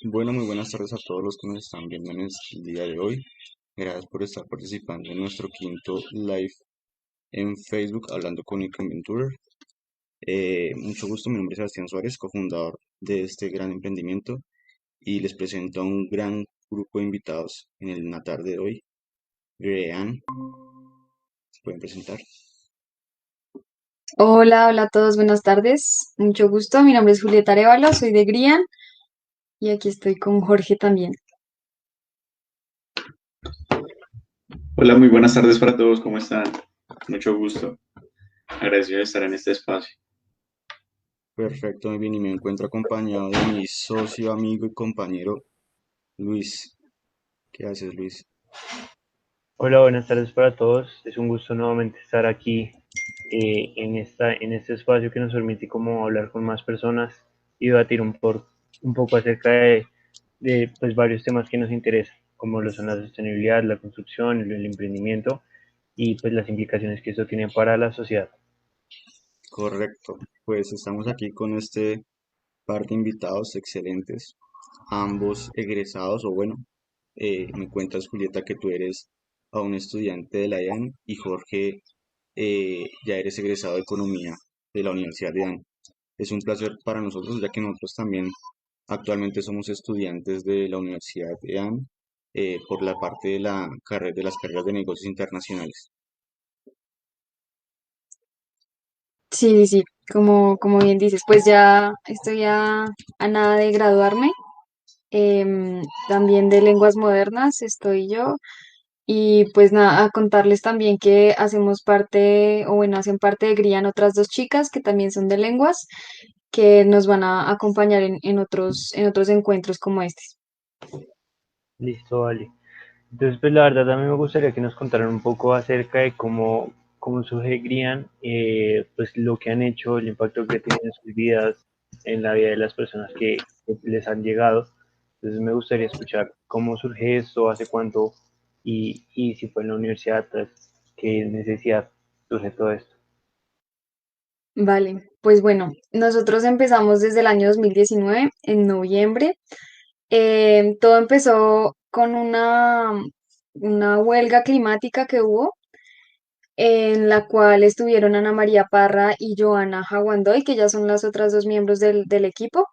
Bueno, muy buenas tardes a todos los que nos están viendo en el día de hoy. Gracias por estar participando en nuestro quinto live en Facebook hablando con Inventure. Mucho gusto, mi nombre es Sebastián Suárez, cofundador de este gran emprendimiento y les presento a un gran grupo de invitados en la tarde de hoy. Grean, ¿se pueden presentar? Hola, hola a todos, buenas tardes. Mucho gusto. Mi nombre es Julieta Arevalo, soy de Grian y aquí estoy con Jorge también. Hola, muy buenas tardes para todos, ¿cómo están? Mucho gusto, agradecido de estar en este espacio. Perfecto, muy bien, y me encuentro acompañado de mi socio, amigo y compañero Luis. ¿Qué haces, Luis? Hola, buenas tardes para todos. Es un gusto nuevamente estar aquí en este espacio que nos permite como hablar con más personas y debatir un poco acerca de pues, varios temas que nos interesan, como lo son la sostenibilidad, la construcción, el emprendimiento y pues las implicaciones que esto tiene para la sociedad. Correcto, pues estamos aquí con este par de invitados excelentes, ambos egresados, o bueno, me cuentas Julieta que tú eres aún estudiante de la IAN y Jorge ya eres egresado de Economía de la Universidad de IAN. Es un placer para nosotros ya que nosotros también actualmente somos estudiantes de la Universidad de IAN por la parte de la carrera de las carreras de negocios internacionales. Sí, sí, sí, como bien dices, pues ya estoy a nada de graduarme. También de lenguas modernas estoy yo. Y pues nada, a contarles también que hacemos parte, o bueno, hacen parte de Grian otras dos chicas que también son de lenguas, que nos van a acompañar en otros encuentros como este. Listo, vale. Entonces, pues la verdad a mí me gustaría que nos contaran un poco acerca de cómo surge Grian, pues lo que han hecho, el impacto que tienen en sus vidas, en la vida de las personas que les han llegado. Entonces me gustaría escuchar cómo surge esto, hace cuánto y si fue en la universidad, pues qué necesidad surge todo esto. Vale, pues bueno, nosotros empezamos desde el año 2019, en noviembre. Todo empezó con una huelga climática que hubo, en la cual estuvieron Ana María Parra y Joana Jaguandoy, que ya son las otras dos miembros del equipo.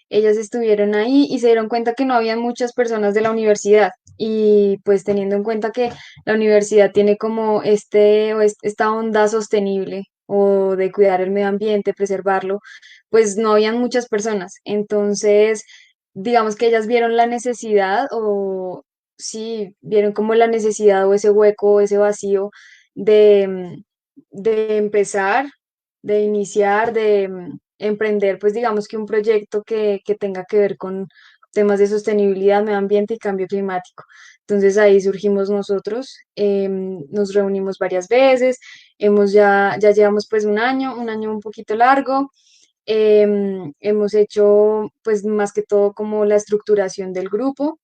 Ellas estuvieron ahí y se dieron cuenta que no habían muchas personas de la universidad. Y pues teniendo en cuenta que la universidad tiene como esta onda sostenible o de cuidar el medio ambiente, preservarlo, pues no habían muchas personas. Entonces, digamos que ellas vieron la necesidad o sí, vieron como la necesidad o ese hueco o ese vacío de empezar, de iniciar, de emprender, pues digamos que un proyecto que tenga que ver con temas de sostenibilidad, medio ambiente y cambio climático. Entonces ahí surgimos nosotros, nos reunimos varias veces, ya llevamos pues un año un poquito largo. Hemos hecho pues más que todo como la estructuración del grupo,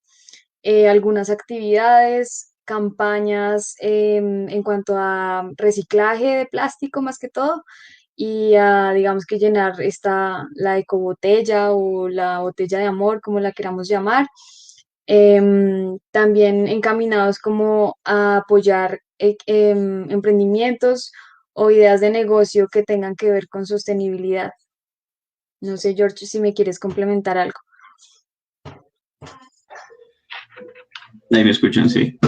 algunas actividades, campañas en cuanto a reciclaje de plástico más que todo y a, digamos que llenar la ecobotella o la botella de amor, como la queramos llamar. También encaminados como a apoyar emprendimientos o ideas de negocio que tengan que ver con sostenibilidad. No sé, George, si me quieres complementar algo. Ahí me escuchan, sí.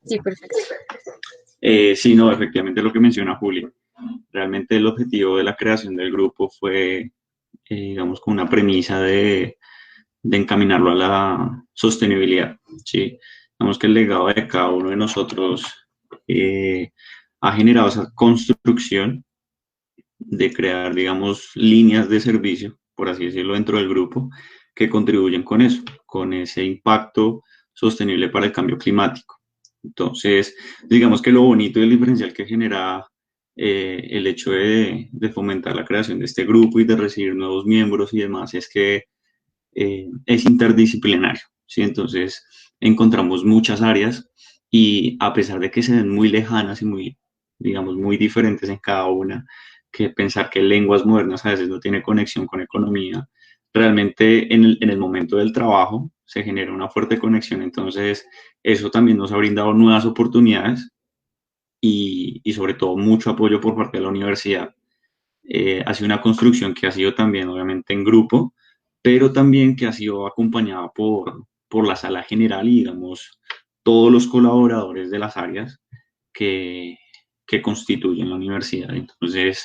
Sí, perfecto. Sí, no, efectivamente lo que menciona Juli. Realmente el objetivo de la creación del grupo fue, digamos, con una premisa de encaminarlo a la sostenibilidad, ¿sí? Digamos que el legado de cada uno de nosotros eh, ha generado esa construcción de crear, digamos, líneas de servicio, por así decirlo, dentro del grupo, que contribuyen con eso, con ese impacto sostenible para el cambio climático. Entonces, digamos que lo bonito y el diferencial que genera el hecho de fomentar la creación de este grupo y de recibir nuevos miembros y demás es que es interdisciplinario, ¿sí? Entonces, encontramos muchas áreas y a pesar de que se ven muy lejanas y muy, digamos, muy diferentes en cada una, que pensar que lenguas modernas a veces no tiene conexión con economía, realmente en el momento del trabajo se genera una fuerte conexión, entonces eso también nos ha brindado nuevas oportunidades y sobre todo mucho apoyo por parte de la universidad. Ha sido una construcción que ha sido también obviamente en grupo, pero también que ha sido acompañada por la sala general y digamos todos los colaboradores de las áreas que, que constituyen la universidad. Entonces,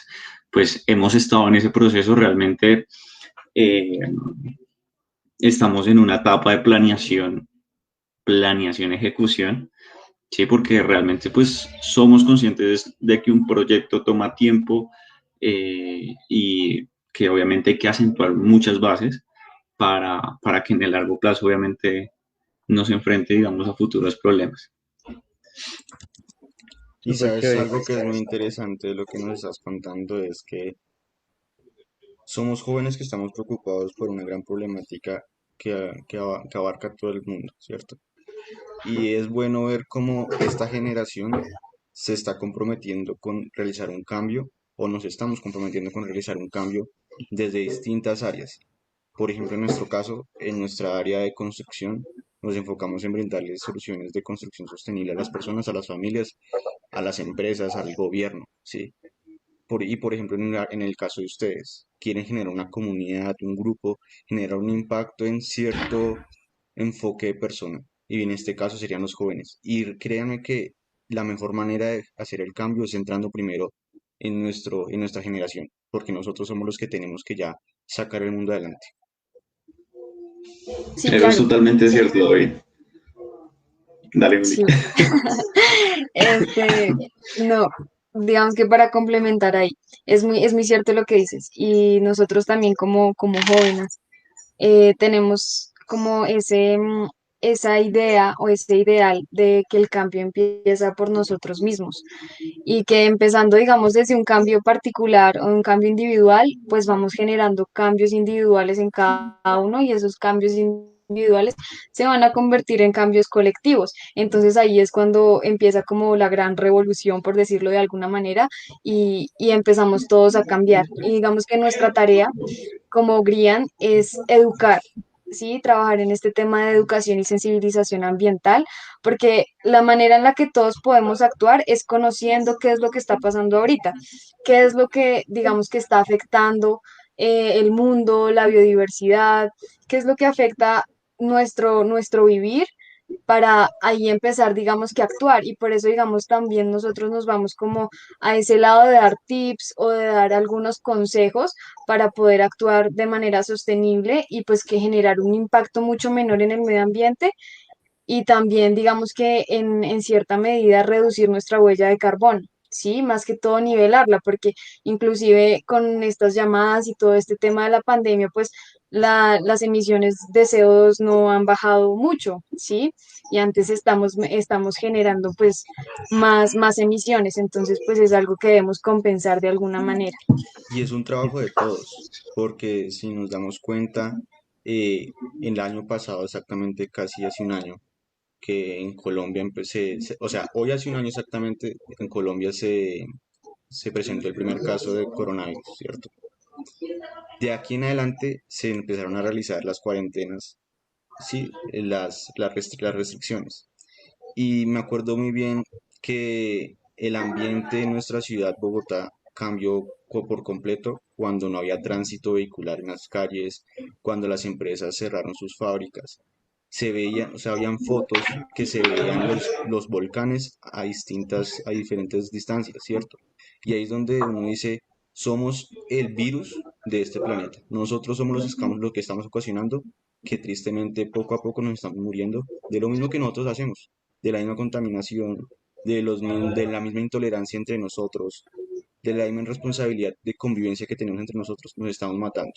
pues hemos estado en ese proceso realmente. eh, Estamos en una etapa de planeación, ejecución, sí, porque realmente pues somos conscientes de que un proyecto toma tiempo y que obviamente hay que acentuar muchas bases para que en el largo plazo obviamente no se enfrente, digamos, a futuros problemas. Y Súper sabes, chévere. algo que es muy interesante de lo que nos estás contando es que somos jóvenes que estamos preocupados por una gran problemática que abarca todo el mundo, ¿cierto? Y es bueno ver cómo esta generación se está comprometiendo con realizar un cambio o nos estamos comprometiendo con realizar un cambio desde distintas áreas. Por ejemplo, en nuestro caso, en nuestra área de construcción, nos enfocamos en brindarles soluciones de construcción sostenible a las personas, a las familias, a las empresas, al gobierno, ¿sí? Por ejemplo, en el caso de ustedes, quieren generar una comunidad, un grupo, generar un impacto en cierto enfoque de persona. Y en este caso serían los jóvenes. Y créanme que la mejor manera de hacer el cambio es entrando primero en nuestra generación, porque nosotros somos los que tenemos que ya sacar el mundo adelante. Sí, Eso es claro. totalmente cierto, David. Dale, Juli. Sí. Este, no, digamos que para complementar ahí, es muy cierto lo que dices. Y nosotros también como jóvenes tenemos como esa idea o ese ideal de que el cambio empieza por nosotros mismos y que empezando, digamos, desde un cambio particular o un cambio individual, pues vamos generando cambios individuales en cada uno y esos cambios individuales se van a convertir en cambios colectivos. Entonces ahí es cuando empieza como la gran revolución, por decirlo de alguna manera, y empezamos todos a cambiar. Y digamos que nuestra tarea como GRIAN es educar, ¿sí? Trabajar en este tema de educación y sensibilización ambiental, porque la manera en la que todos podemos actuar es conociendo qué es lo que está pasando ahorita, qué es lo que, digamos, que está afectando el mundo, la biodiversidad, qué es lo que afecta nuestro vivir para ahí empezar, digamos, que a actuar. Y por eso, digamos, también nosotros nos vamos como a ese lado de dar tips o de dar algunos consejos para poder actuar de manera sostenible y pues que generar un impacto mucho menor en el medio ambiente y también, digamos que en cierta medida reducir nuestra huella de carbono. Sí, más que todo nivelarla, porque inclusive con estas llamadas y todo este tema de la pandemia, pues las emisiones de CO2 no han bajado mucho, ¿sí? Y antes estamos generando pues más emisiones, entonces pues es algo que debemos compensar de alguna manera. Y es un trabajo de todos, porque si nos damos cuenta, el año pasado, exactamente casi hace un año, que en Colombia o sea, hoy hace un año exactamente, en Colombia se presentó el primer caso de coronavirus, ¿cierto? De aquí en adelante se empezaron a realizar las cuarentenas, sí, las restricciones. Y me acuerdo muy bien que el ambiente en nuestra ciudad, Bogotá, cambió por completo cuando no había tránsito vehicular en las calles, cuando las empresas cerraron sus fábricas. Se veían, o sea, habían fotos que se veían los volcanes a diferentes distancias, ¿cierto? Y ahí es donde uno dice, somos el virus de este planeta. Nosotros somos los que estamos ocasionando que tristemente poco a poco nos estamos muriendo de lo mismo que nosotros hacemos, de la misma contaminación, de la misma intolerancia entre nosotros, de la misma irresponsabilidad de convivencia que tenemos entre nosotros, nos estamos matando.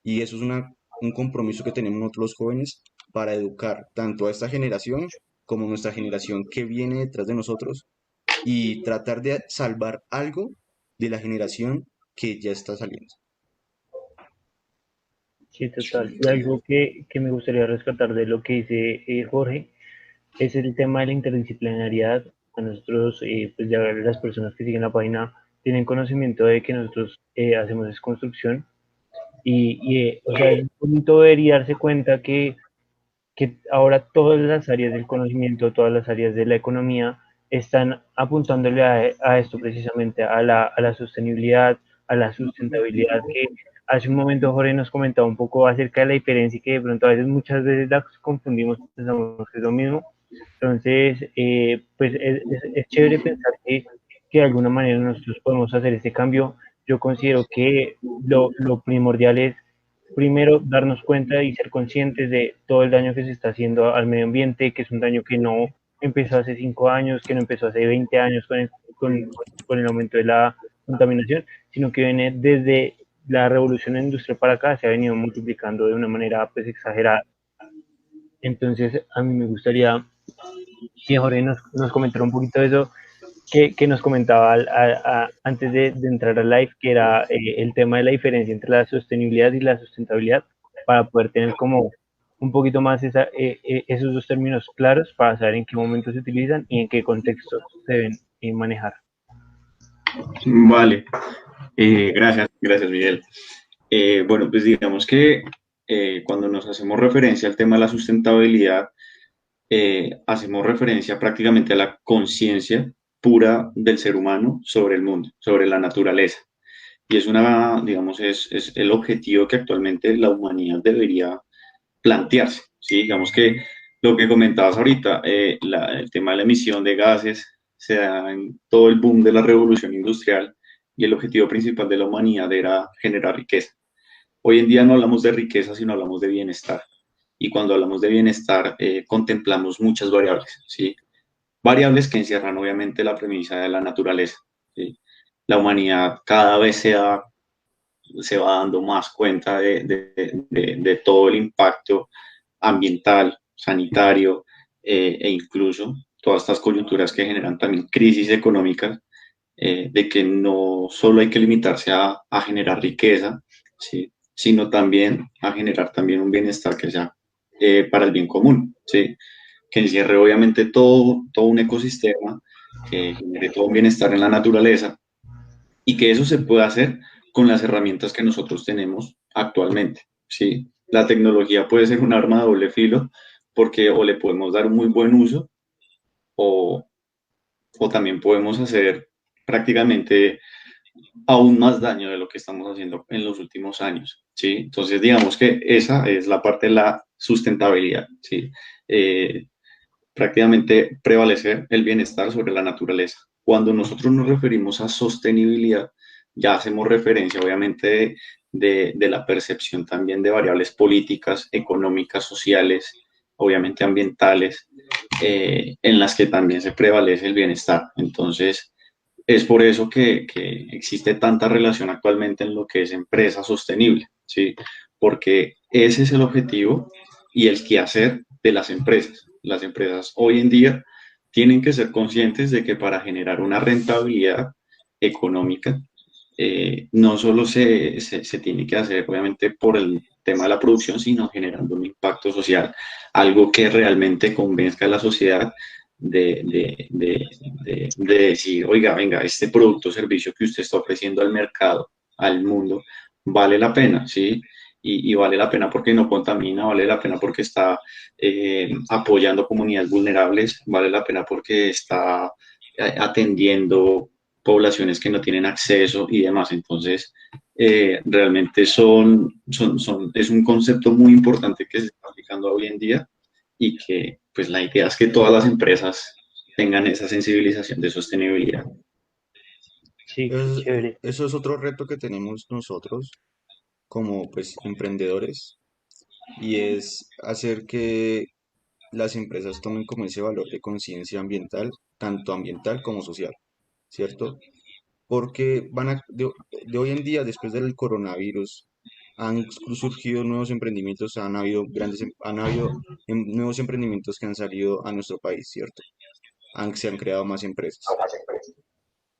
Y eso es un compromiso que tenemos nosotros los jóvenes para educar tanto a esta generación como a nuestra generación que viene detrás de nosotros y tratar de salvar algo de la generación que ya está saliendo. Sí, total. Y algo que me gustaría rescatar de lo que dice Jorge es el tema de la interdisciplinariedad. A nosotros, pues ya las personas que siguen la página tienen conocimiento de que nosotros hacemos es construcción O sea, es bonito ver y darse cuenta que ahora todas las áreas del conocimiento, todas las áreas de la economía están apuntándole a esto precisamente, a la sostenibilidad, a la sustentabilidad, que hace un momento Jorge nos comentaba un poco acerca de la diferencia y que de pronto a veces muchas veces las confundimos, pensamos que es lo mismo. Entonces, pues es chévere pensar que de alguna manera nosotros podemos hacer este cambio. Yo considero que lo primordial es primero darnos cuenta y ser conscientes de todo el daño que se está haciendo al medio ambiente, que es un daño que no empezó hace 5 años, que no empezó hace 20 años con el aumento de la contaminación, sino que viene desde la revolución industrial para acá, se ha venido multiplicando de una manera pues exagerada. Entonces, a mí me gustaría que Jorge nos comentara un poquito de eso, que nos comentaba antes de entrar al live, que era el tema de la diferencia entre la sostenibilidad y la sustentabilidad, para poder tener como un poquito más esos dos términos claros para saber en qué momento se utilizan y en qué contextos se deben manejar. Vale, gracias Miguel. Bueno, pues digamos que cuando nos hacemos referencia al tema de la sustentabilidad, hacemos referencia prácticamente a la conciencia pura del ser humano sobre el mundo, sobre la naturaleza. Y es digamos, es el objetivo que actualmente la humanidad debería plantearse, ¿sí? Digamos que lo que comentabas ahorita, el tema de la emisión de gases, se da en todo el boom de la revolución industrial y el objetivo principal de la humanidad era generar riqueza. Hoy en día no hablamos de riqueza, sino hablamos de bienestar. Y cuando hablamos de bienestar, contemplamos muchas variables, ¿sí? Variables que encierran obviamente la premisa de la naturaleza, ¿sí? La humanidad cada vez se va dando más cuenta de todo el impacto ambiental, sanitario e incluso todas estas coyunturas que generan también crisis económicas, de que no solo hay que limitarse a generar riqueza, ¿sí? Sino también a generar también un bienestar que sea para el bien común, ¿sí? Que encierre obviamente todo un ecosistema, que genere todo un bienestar en la naturaleza y que eso se puede hacer con las herramientas que nosotros tenemos actualmente, ¿sí? La tecnología puede ser un arma de doble filo porque o le podemos dar un muy buen uso o, o también podemos hacer prácticamente aún más daño de lo que estamos haciendo en los últimos años, ¿sí? Entonces, digamos que esa es la parte de la sustentabilidad, ¿sí? Eh, Prácticamente prevalecer el bienestar sobre la naturaleza. Cuando nosotros nos referimos a sostenibilidad, ya hacemos referencia obviamente de la percepción también de variables políticas, económicas, sociales, obviamente ambientales, en las que también se prevalece el bienestar. Entonces, es por eso que existe tanta relación actualmente en lo que es empresa sostenible, ¿sí? Porque ese es el objetivo y el quehacer de las empresas. Las empresas hoy en día tienen que ser conscientes de que para generar una rentabilidad económica, no solo se tiene que hacer obviamente por el tema de la producción, sino generando un impacto social, algo que realmente convenzca a la sociedad de decir, oiga, venga, este producto o servicio que usted está ofreciendo al mercado, al mundo, vale la pena, ¿sí? Y vale la pena porque no contamina, vale la pena porque está apoyando comunidades vulnerables, vale la pena porque está atendiendo poblaciones que no tienen acceso y demás. Entonces, realmente es un concepto muy importante que se está aplicando hoy en día y que pues la idea es que todas las empresas tengan esa sensibilización de sostenibilidad. Sí, qué Es- chévere. Eso es otro reto que tenemos nosotros como pues emprendedores y es hacer que las empresas tomen como ese valor de conciencia ambiental, tanto ambiental como social, ¿cierto? Porque de hoy en día, después del coronavirus, han surgido nuevos emprendimientos, han habido nuevos emprendimientos que han salido a nuestro país, ¿cierto? Se han creado más empresas.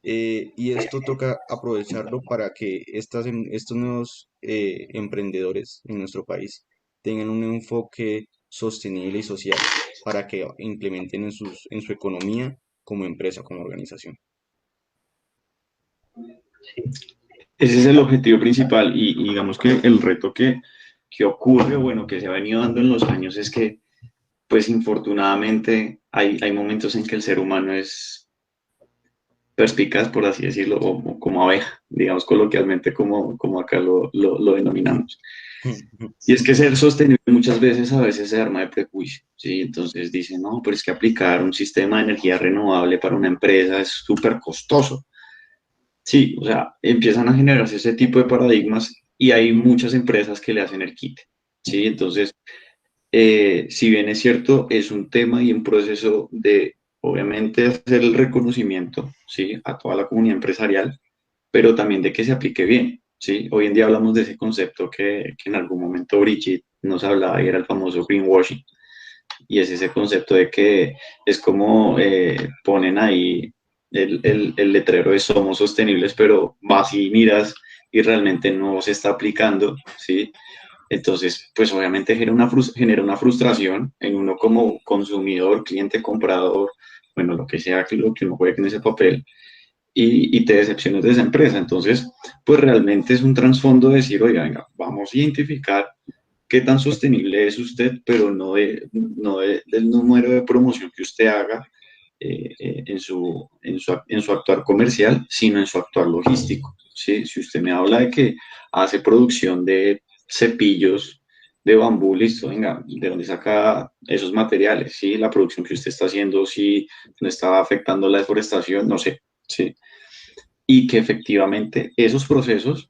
Y esto toca aprovecharlo para que estos nuevos emprendedores en nuestro país tengan un enfoque sostenible y social para que implementen en su economía como empresa, como organización. Sí. ese es el objetivo principal y digamos que el reto que ocurre, bueno, que se ha venido dando en los años es que, pues infortunadamente, hay momentos en que el ser humano es perspicaz, por así decirlo, o como abeja, digamos coloquialmente como acá lo denominamos. Y es que ser sostenible muchas veces a veces se arma de prejuicio, ¿sí? Entonces dicen, no, pero es que aplicar un sistema de energía renovable para una empresa es súper costoso. Sí, o sea, empiezan a generarse ese tipo de paradigmas y hay muchas empresas que le hacen el quite, ¿sí? Entonces, si bien es cierto, es un tema y un proceso de, obviamente, hacer el reconocimiento, ¿sí? A toda la comunidad empresarial, pero también de que se aplique bien, ¿sí? Hoy en día hablamos de ese concepto que en algún momento Brigitte nos hablaba y era el famoso greenwashing, y es ese concepto de que es como ponen ahí el letrero de somos sostenibles, pero vas y miras y realmente no se está aplicando, ¿sí? Entonces, pues obviamente genera una frustración en uno como consumidor, cliente, comprador, bueno, lo que sea que, lo que uno juegue en ese papel, y te decepciones de esa empresa. Entonces, pues realmente es un trasfondo de decir, oiga, venga, vamos a identificar qué tan sostenible es usted, pero no del número de promoción que usted haga en su actuar comercial, sino en su actuar logístico. ¿Sí? Si usted me habla de que hace producción de cepillos de bambú, listo, venga, ¿de dónde saca esos materiales? ¿Sí? La producción que usted está haciendo, si no está afectando la deforestación, no sé. ¿Sí? Y que efectivamente esos procesos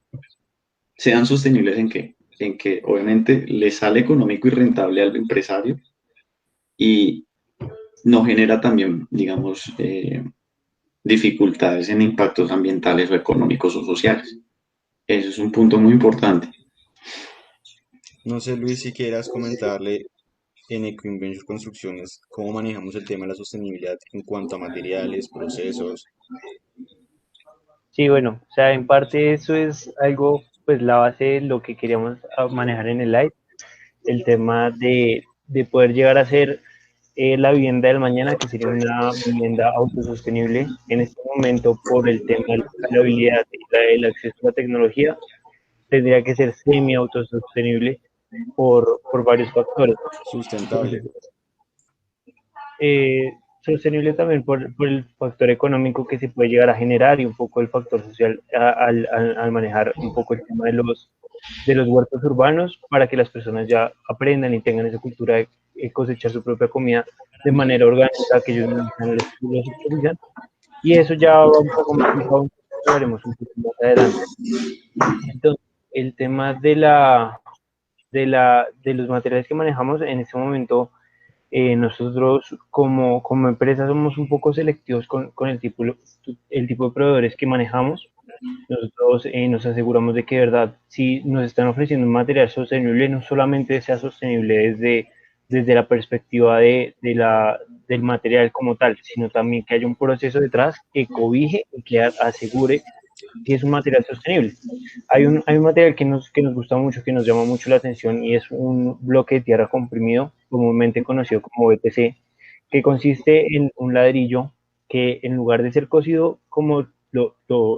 sean sostenibles en que obviamente le sale económico y rentable al empresario y no genera también, digamos, dificultades en impactos ambientales o económicos o sociales. Eso es un punto muy importante. No sé, Luis, si quieras comentarle en Ecoinventure Construcciones cómo manejamos el tema de la sostenibilidad en cuanto a materiales, procesos. Sí, bueno, o sea, en parte eso es algo, pues la base de lo que queríamos manejar en el live, el tema de poder llegar a ser la vivienda del mañana, que sería una vivienda autosostenible. En este momento, por el tema de la escalabilidad y el acceso a la tecnología, tendría que ser semi-autosostenible por varios factores. Sustentable. Entonces, sostenible también por el factor económico que se puede llegar a generar y un poco el factor social al manejar un poco el tema de los huertos urbanos para que las personas ya aprendan y tengan esa cultura de cosechar su propia comida de manera orgánica, que ellos mismos los utilizan. Y eso ya va un poco más enfocado, lo haremos un poco más adelante. Entonces, el tema de los materiales que manejamos en este momento, nosotros como empresa somos un poco selectivos con el tipo de proveedores que manejamos. Nosotros nos aseguramos de que, de verdad, si nos están ofreciendo un material sostenible, no solamente sea sostenible desde la perspectiva del material como tal, sino también que haya un proceso detrás que cobije y que asegure que es un material sostenible. Hay un material que nos gusta mucho, que nos llama mucho la atención y es un bloque de tierra comprimido, comúnmente conocido como BTC, que consiste en un ladrillo que en lugar de ser cocido como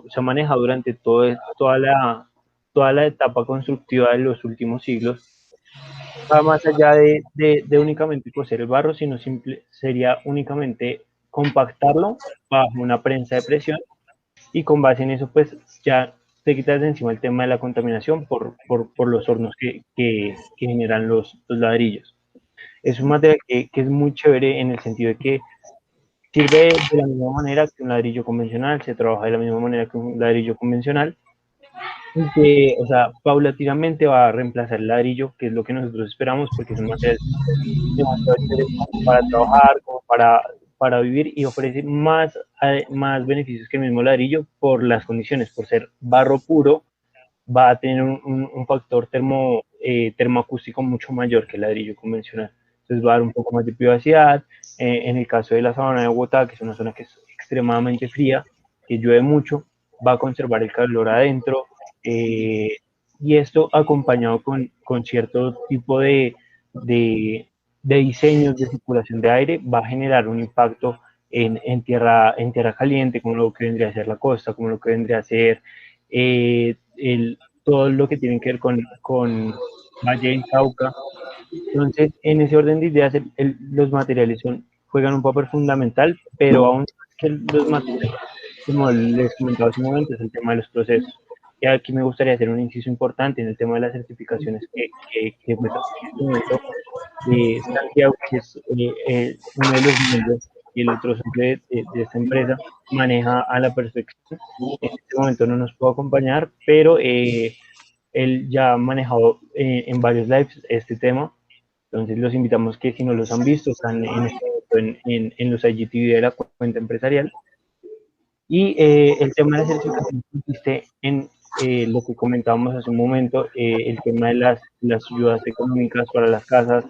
se maneja durante toda la etapa constructiva de los últimos siglos, va más allá de únicamente cocer el barro, sino sería únicamente compactarlo bajo una prensa de presión y con base en eso pues ya te quitas de encima el tema de la contaminación por los hornos que generan los ladrillos. Es un material que es muy chévere en el sentido de que sirve de la misma manera que un ladrillo convencional, se trabaja de la misma manera que un ladrillo convencional, y que, o sea, paulatinamente va a reemplazar el ladrillo, que es lo que nosotros esperamos, porque es un material demasiado chévere como para trabajar, como para vivir y ofrece más beneficios que el mismo ladrillo por las condiciones, por ser barro puro, va a tener un factor termoacústico mucho mayor que el ladrillo convencional. Entonces va a dar un poco más de privacidad. En el caso de la sabana de Bogotá, que es una zona que es extremadamente fría, que llueve mucho, va a conservar el calor adentro. eh, y esto acompañado con cierto tipo de diseños de circulación de aire va a generar un impacto en tierra caliente, como lo que vendría a ser la costa, como lo que vendría a ser todo lo que tiene que ver con Valle del Cauca. Entonces, en ese orden de ideas, los materiales juegan un papel fundamental, pero aún más que los materiales, como les comentaba hace un momento, es el tema de los procesos. Y aquí me gustaría hacer un inciso importante en el tema de las certificaciones que pues, en este momento Santiago, que es uno de los miembros y el otro socio de esta empresa, maneja a la perfección. En este momento no nos puede acompañar, pero él ya ha manejado en varios lives este tema. Entonces los invitamos que si no los han visto, están en este momento en los IGTV de la cuenta empresarial. Y el tema de la certificación consiste en lo que comentábamos hace un momento, el tema de las ayudas económicas para las casas,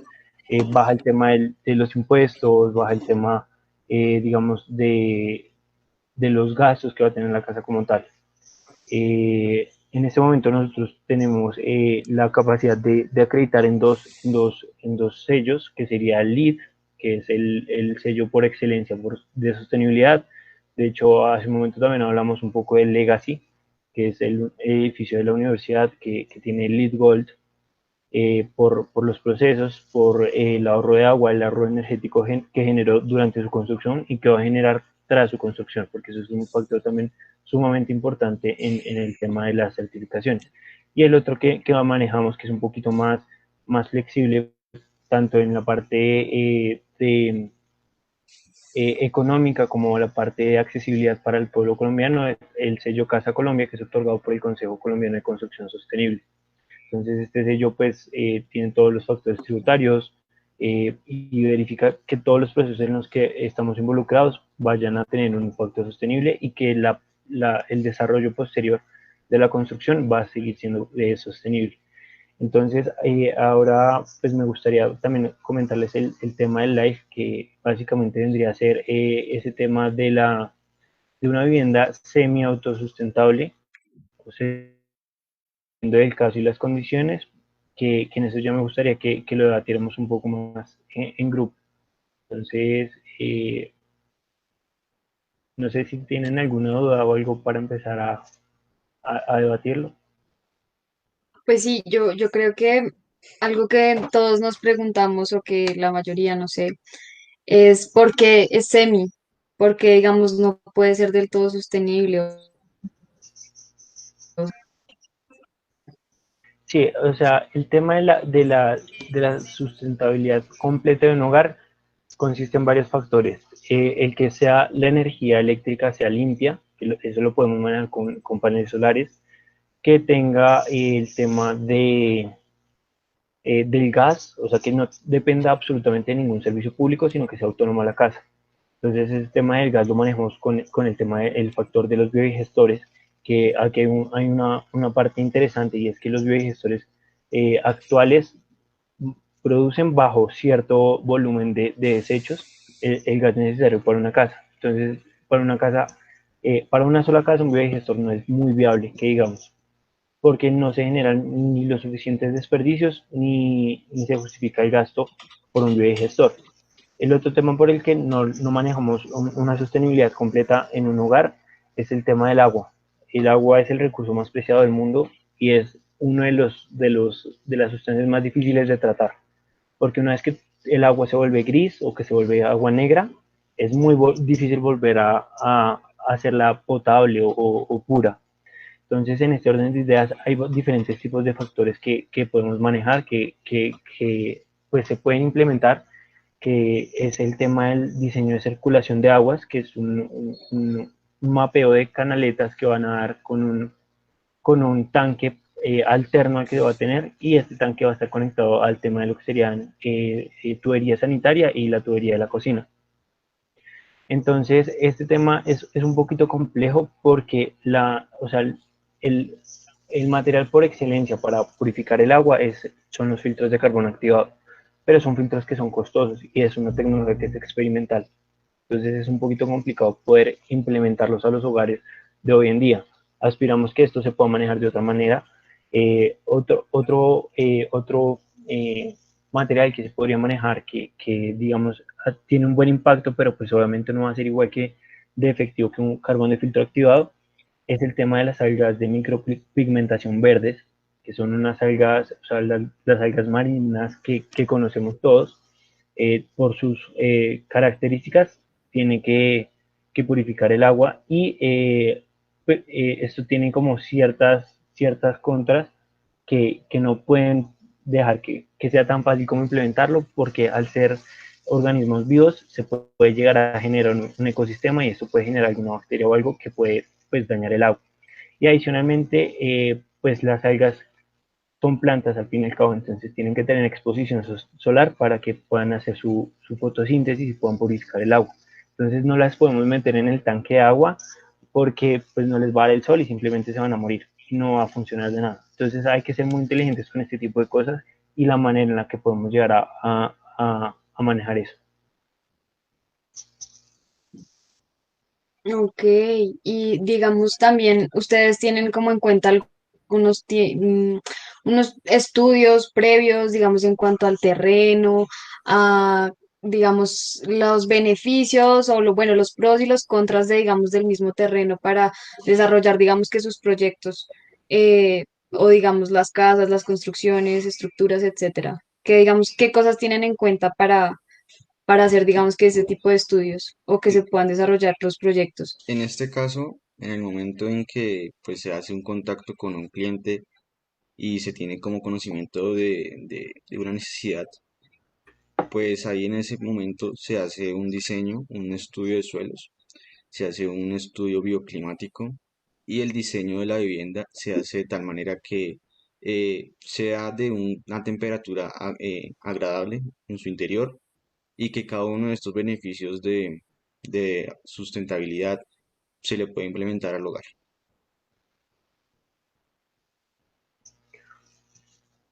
baja el tema de los impuestos, baja el tema, digamos, de los gastos que va a tener la casa como tal. En este momento nosotros tenemos la capacidad de acreditar en dos sellos, que sería el LEED, que es el sello por excelencia de sostenibilidad. De hecho, hace un momento también hablamos un poco del Legacy, que es el edificio de la universidad que tiene el LEED Gold, por los procesos, por el ahorro de agua, el ahorro energético que generó durante su construcción y que va a generar tras su construcción, porque eso es un factor también sumamente importante en el tema de las certificaciones. Y el otro que manejamos, que es un poquito más flexible, tanto en la parte económica como la parte de accesibilidad para el pueblo colombiano, es el sello Casa Colombia, que es otorgado por el Consejo Colombiano de Construcción Sostenible. Entonces, este sello pues tiene todos los factores tributarios y verifica que todos los procesos en los que estamos involucrados vayan a tener un impacto sostenible y que el desarrollo posterior de la construcción va a seguir siendo sostenible. Entonces, ahora pues me gustaría también comentarles el tema del live, que básicamente vendría a ser ese tema de una vivienda semi-autosustentable, o sea, del caso y las condiciones, que en eso ya me gustaría que lo debatiéramos un poco más en grupo. Entonces, no sé si tienen alguna duda o algo para empezar a debatirlo. Pues sí, yo creo que algo que todos nos preguntamos o que la mayoría, no sé, es por qué es semi, porque digamos no puede ser del todo sostenible. Sí, o sea, el tema de la sustentabilidad completa de un hogar consiste en varios factores. El que sea la energía eléctrica sea limpia, eso lo podemos manejar con paneles solares, que tenga el tema del gas, o sea, que no dependa absolutamente de ningún servicio público, sino que sea autónoma la casa. Entonces, el tema del gas lo manejamos con el tema del factor de los biodigestores, que aquí hay una parte interesante y es que los biodigestores actuales producen bajo cierto volumen de desechos el gas necesario para una casa. Entonces, para una casa, para una sola casa, un biodigestor no es muy viable, que digamos, porque no se generan ni los suficientes desperdicios ni se justifica el gasto por un biodigestor. El otro tema por el que no manejamos una sostenibilidad completa en un hogar es el tema del agua. El agua es el recurso más preciado del mundo y es uno de las sustancias más difíciles de tratar, porque una vez que el agua se vuelve gris o que se vuelve agua negra, es muy difícil volver a hacerla potable o pura. Entonces, en este orden de ideas, hay diferentes tipos de factores que podemos manejar, que pues, se pueden implementar, que es el tema del diseño de circulación de aguas, que es un mapeo de canaletas que van a dar con un tanque alterno al que va a tener, y este tanque va a estar conectado al tema de lo que serían tubería sanitaria y la tubería de la cocina. Entonces, este tema es un poquito complejo porque o sea, el, el material por excelencia para purificar el agua son los filtros de carbono activado, pero son filtros que son costosos y es una tecnología que es experimental. Entonces es un poquito complicado poder implementarlos a los hogares de hoy en día. Aspiramos que esto se pueda manejar de otra manera. Otro material que se podría manejar que, digamos, tiene un buen impacto, pero pues obviamente no va a ser igual que de efectivo que un carbón de filtro activado, es el tema de las algas de micropigmentación verdes, que son unas algas, o sea, las algas marinas que conocemos todos. Por sus características, tiene que purificar el agua y esto tiene como ciertas contras que no pueden dejar que sea tan fácil como implementarlo, porque al ser organismos vivos se puede llegar a generar un ecosistema y esto puede generar alguna bacteria o algo que puede pues, dañar el agua. Y adicionalmente, pues las algas son plantas al fin y al cabo, entonces tienen que tener exposición solar para que puedan hacer su fotosíntesis y puedan purificar el agua. Entonces no las podemos meter en el tanque de agua porque pues no les va a dar el sol y simplemente se van a morir, no va a funcionar de nada. Entonces hay que ser muy inteligentes con este tipo de cosas y la manera en la que podemos llegar a manejar eso. Ok, y digamos también, ustedes tienen como en cuenta algunos unos estudios previos, digamos, en cuanto al terreno, a, digamos, los beneficios o bueno, los pros y los contras de, digamos, del mismo terreno para desarrollar, digamos, que sus proyectos, o digamos, las casas, las construcciones, estructuras, etcétera. Que digamos, ¿qué cosas tienen en cuenta para hacer, digamos, que ese tipo de estudios o que se puedan desarrollar los proyectos? En este caso, en el momento en que pues se hace un contacto con un cliente y se tiene como conocimiento de una necesidad, pues ahí en ese momento se hace un diseño, un estudio de suelos, se hace un estudio bioclimático y el diseño de la vivienda se hace de tal manera que sea de una temperatura agradable en su interior y que cada uno de estos beneficios de sustentabilidad se le puede implementar al hogar.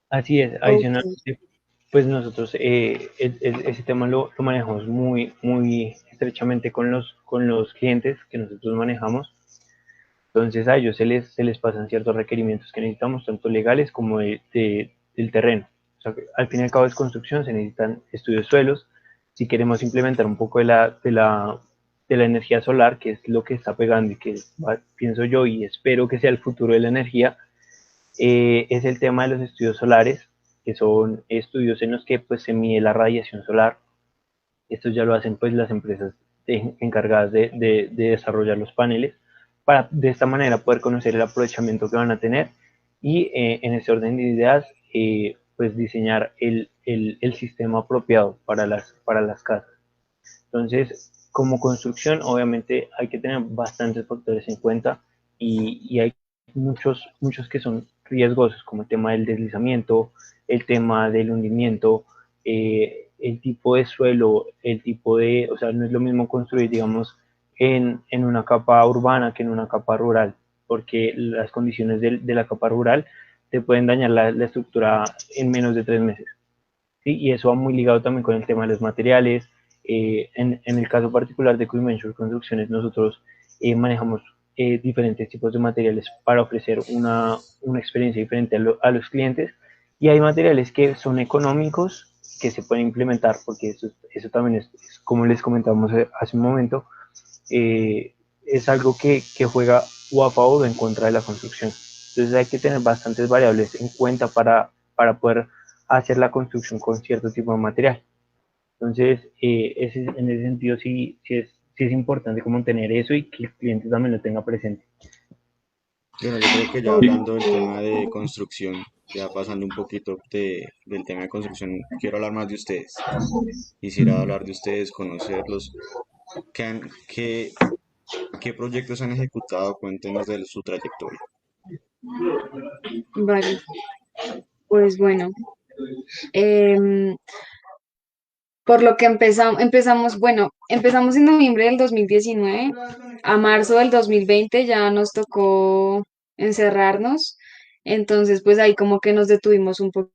Así es, Ok. adicionalmente, pues nosotros ese tema lo manejamos muy estrechamente con los clientes que nosotros manejamos. Entonces a ellos se les pasan ciertos requerimientos que necesitamos, tanto legales como del terreno. O sea, al fin y al cabo es construcción, se necesitan estudios de suelos. Si queremos implementar un poco de la energía solar, que es lo que está pegando y que pienso yo y espero que sea el futuro de la energía, es el tema de los estudios solares, que son estudios en los que pues, se mide la radiación solar. Esto ya lo hacen pues las empresas encargadas de desarrollar los paneles para de esta manera poder conocer el aprovechamiento que van a tener y en ese orden de ideas pues diseñar el sistema apropiado para las casas. Entonces, como construcción, obviamente hay que tener bastantes factores en cuenta y hay muchos que son riesgosos, como el tema del deslizamiento, el tema del hundimiento, el tipo de suelo, o sea, no es lo mismo construir, digamos, en una capa urbana que en una capa rural, porque las condiciones de la capa rural te pueden dañar la estructura en menos de 3 meses. ¿Sí? Y eso va muy ligado también con el tema de los materiales. En el caso particular de Quick Construcciones, nosotros manejamos diferentes tipos de materiales para ofrecer una experiencia diferente a los clientes. Y hay materiales que son económicos, que se pueden implementar, porque eso también es, como les comentamos hace un momento, eh, es algo que juega o a favor o en contra de la construcción. Entonces hay que tener bastantes variables en cuenta para poder hacer la construcción con cierto tipo de material. Entonces, en ese sentido sí es importante como tener eso y que el cliente también lo tenga presente. Bueno, yo creo que ya Ok. hablando del tema de construcción, ya pasando un poquito del tema de construcción, quiero hablar más de ustedes. Quisiera hablar de ustedes, conocerlos. ¿Qué proyectos han ejecutado? Cuéntenos de su trayectoria. Vale, pues bueno, em, por lo que empezamos en noviembre del 2019, a marzo del 2020 ya nos tocó encerrarnos, entonces pues ahí como que nos detuvimos un poco.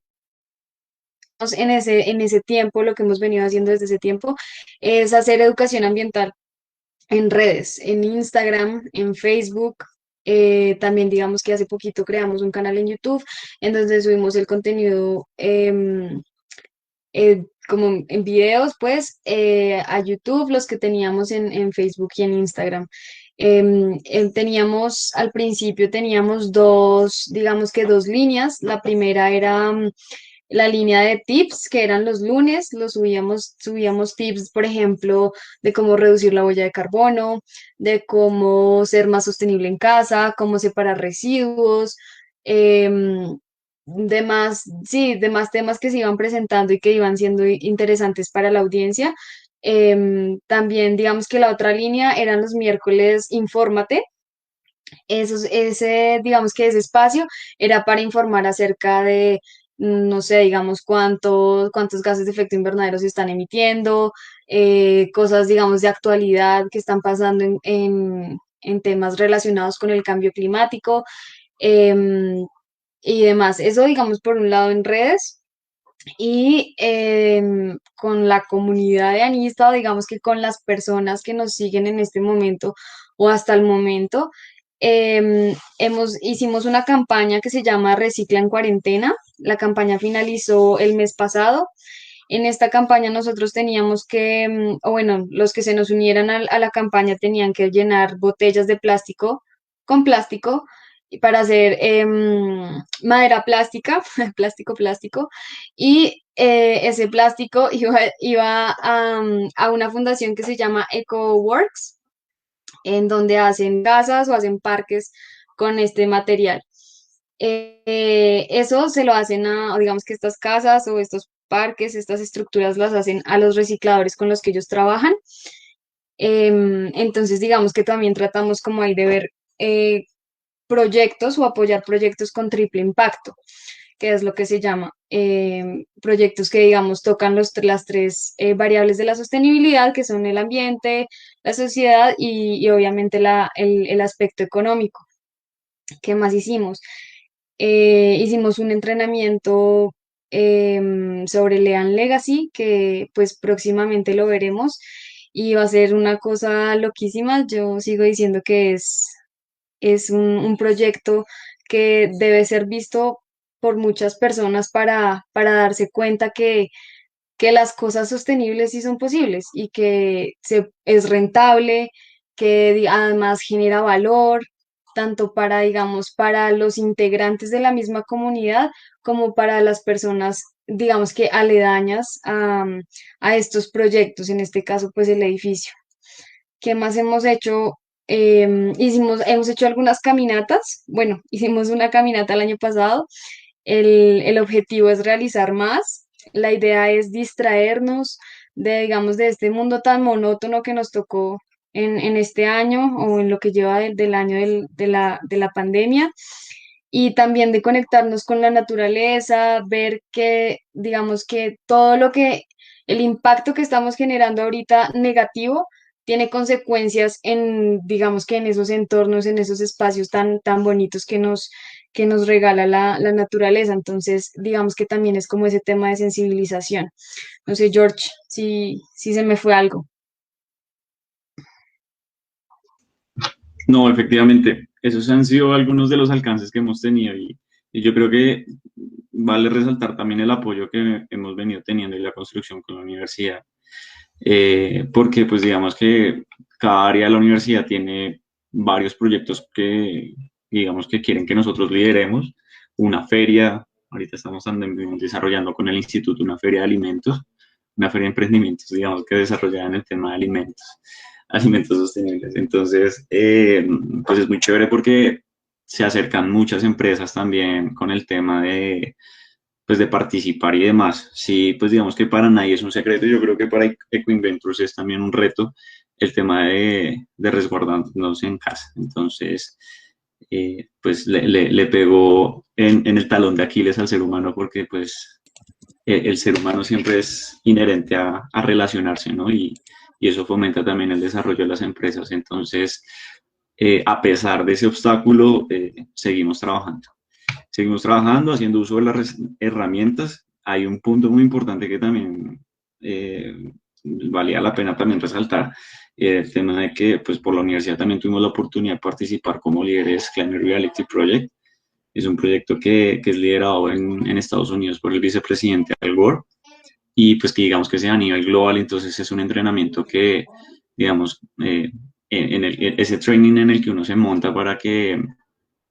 En ese tiempo, lo que hemos venido haciendo desde ese tiempo es hacer educación ambiental en redes, en Instagram, en Facebook. También digamos que hace poquito creamos un canal en YouTube, en donde subimos el contenido como en videos, pues, a YouTube, los que teníamos en Facebook y en Instagram. Teníamos, al principio teníamos dos, digamos que dos líneas. La primera era la línea de tips, que eran los lunes, subíamos tips, por ejemplo, de cómo reducir la huella de carbono, de cómo ser más sostenible en casa, cómo separar residuos, em, demás, sí, demás temas que se iban presentando y que iban siendo interesantes para la audiencia. También, digamos que la otra línea eran los miércoles Infórmate. Digamos que ese espacio era para informar acerca de, no sé, digamos, cuántos gases de efecto invernadero se están emitiendo, cosas, digamos, de actualidad que están pasando en temas relacionados con el cambio climático, em, y demás. Eso, digamos, por un lado en redes. Y con la comunidad de Anista, o digamos que con las personas que nos siguen en este momento o hasta el momento, hicimos una campaña que se llama Recicla en Cuarentena. La campaña finalizó el mes pasado. En esta campaña nosotros teníamos que, o bueno, los que se nos unieran a la campaña tenían que llenar botellas de plástico con plástico y para hacer madera plástica, plástico, y ese plástico iba a una fundación que se llama EcoWorks, en donde hacen casas o hacen parques con este material. Eso se lo hacen a, digamos que estas casas o estos parques, estas estructuras las hacen a los recicladores con los que ellos trabajan. Entonces, digamos que también tratamos como ahí de ver eh, proyectos o apoyar proyectos con triple impacto, que es lo que se llama, proyectos que, digamos, tocan las tres variables de la sostenibilidad, que son el ambiente, la sociedad y obviamente el aspecto económico. ¿Qué más hicimos? Hicimos un entrenamiento sobre Lean Legacy, que pues próximamente lo veremos y va a ser una cosa loquísima. Yo sigo diciendo que es un proyecto que debe ser visto por muchas personas para darse cuenta que las cosas sostenibles sí son posibles y que es rentable, que además genera valor, tanto para, digamos, para los integrantes de la misma comunidad como para las personas, digamos que aledañas a estos proyectos, en este caso, pues el edificio. ¿Qué más hemos hecho? Hemos hecho algunas caminatas. Bueno, hicimos una caminata el año pasado. El objetivo es realizar más. La idea es distraernos de, digamos, de este mundo tan monótono que nos tocó en este año o en lo que lleva del año de la pandemia. Y también de conectarnos con la naturaleza, ver que, digamos, que todo el impacto que estamos generando ahorita negativo tiene consecuencias digamos que en esos entornos, en esos espacios tan bonitos que nos regala la naturaleza. Entonces, digamos que también es como ese tema de sensibilización. No sé, George, si se me fue algo. No, efectivamente, esos han sido algunos de los alcances que hemos tenido y yo creo que vale resaltar también el apoyo que hemos venido teniendo y la construcción con la universidad, porque pues digamos que cada área de la universidad tiene varios proyectos que digamos que quieren que nosotros lideremos, una feria, ahorita estamos desarrollando con el instituto una feria de alimentos, una feria de emprendimientos, digamos que desarrollada en el tema de alimentos sostenibles. Entonces, pues es muy chévere porque se acercan muchas empresas también con el tema pues de participar y demás. Sí, pues digamos que para nadie es un secreto. Yo creo que para Ecoinventors es también un reto el tema de resguardarnos en casa. Entonces, pues le pegó en el talón de Aquiles al ser humano porque pues el ser humano siempre es inherente a relacionarse, ¿no? Y eso fomenta también el desarrollo de las empresas. Entonces, a pesar de ese obstáculo, seguimos trabajando, haciendo uso de las herramientas. Hay un punto muy importante que también valía la pena también resaltar, el tema de que pues por la universidad también tuvimos la oportunidad de participar como líderes Climate Reality Project. Es un proyecto que es liderado en Estados Unidos por el vicepresidente Al Gore y pues que digamos que sea a nivel global, entonces es un entrenamiento que, digamos, ese training en el que uno se monta para que,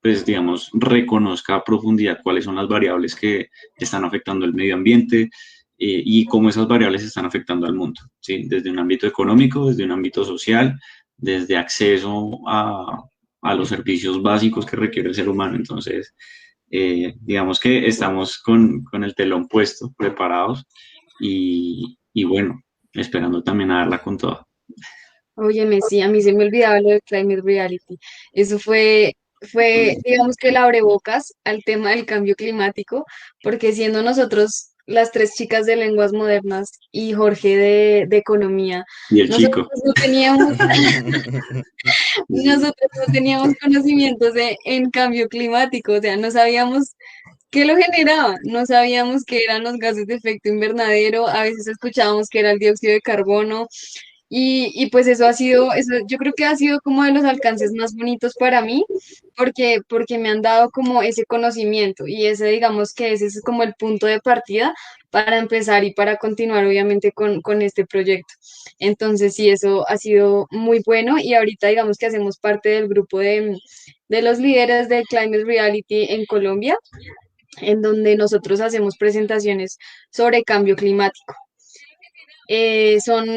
pues, digamos, reconozca a profundidad cuáles son las variables que están afectando el medio ambiente y cómo esas variables están afectando al mundo, ¿sí? Desde un ámbito económico, desde un ámbito social, desde acceso a los servicios básicos que requiere el ser humano. Entonces, digamos que estamos con el telón puesto, preparados y bueno, esperando también a darla con todo. Óyeme, sí, a mí se me olvidaba lo de Climate Reality. Eso fue, digamos que el abrebocas al tema del cambio climático, porque siendo nosotros las tres chicas de lenguas modernas y Jorge de economía, Y el nosotros chico, no teníamos, Sí. nosotros no teníamos conocimientos en cambio climático, o sea, no sabíamos qué lo generaba, no sabíamos qué eran los gases de efecto invernadero, a veces escuchábamos que era el dióxido de carbono. Y pues eso ha sido, eso yo creo que ha sido como de los alcances más bonitos para mí, porque me han dado como ese conocimiento y ese, digamos que ese es como el punto de partida para empezar y para continuar obviamente con este proyecto. Entonces sí, eso ha sido muy bueno y ahorita digamos que hacemos parte del grupo de los líderes de Climate Reality en Colombia, en donde nosotros hacemos presentaciones sobre cambio climático. Son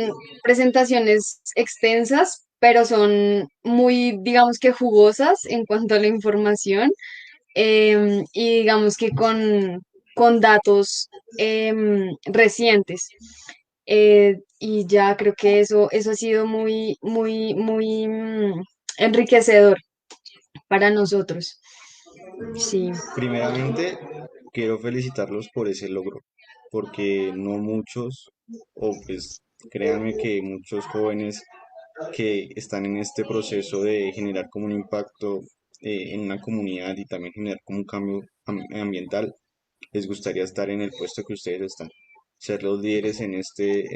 presentaciones extensas, pero son muy, digamos que jugosas en cuanto a la información y digamos que con datos recientes. Y ya creo que eso ha sido muy, muy, muy enriquecedor para nosotros. Sí. Primeramente, quiero felicitarlos por ese logro, porque no muchos, o pues créanme que muchos jóvenes que están en este proceso de generar como un impacto en una comunidad y también generar como un cambio ambiental, les gustaría estar en el puesto que ustedes están. Ser los líderes en este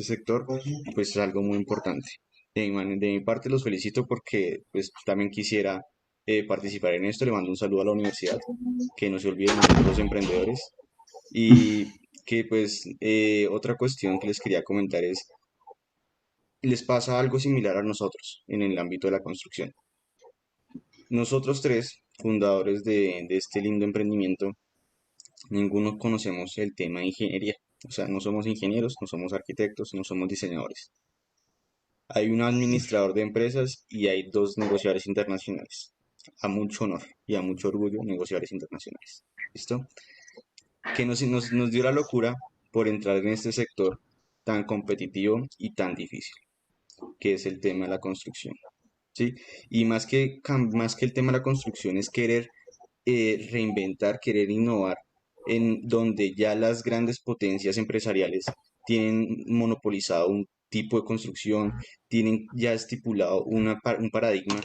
sector, pues es algo muy importante. De mi parte los felicito porque pues también quisiera participar en esto. Le mando un saludo a la universidad, que no se olviden nosotros los emprendedores. Y que pues otra cuestión que les quería comentar es, les pasa algo similar a nosotros en el ámbito de la construcción. Nosotros tres, fundadores de este lindo emprendimiento, ninguno conocemos el tema de ingeniería. O sea, no somos ingenieros, no somos arquitectos, no somos diseñadores. Hay un administrador de empresas y hay dos negociadores internacionales. A mucho honor y a mucho orgullo, negociadores internacionales. ¿Listo? Que nos dio la locura por entrar en este sector tan competitivo y tan difícil, que es el tema de la construcción. ¿Sí? Y más que el tema de la construcción es querer reinventar, querer innovar en donde ya las grandes potencias empresariales tienen monopolizado un tipo de construcción, tienen ya estipulado un paradigma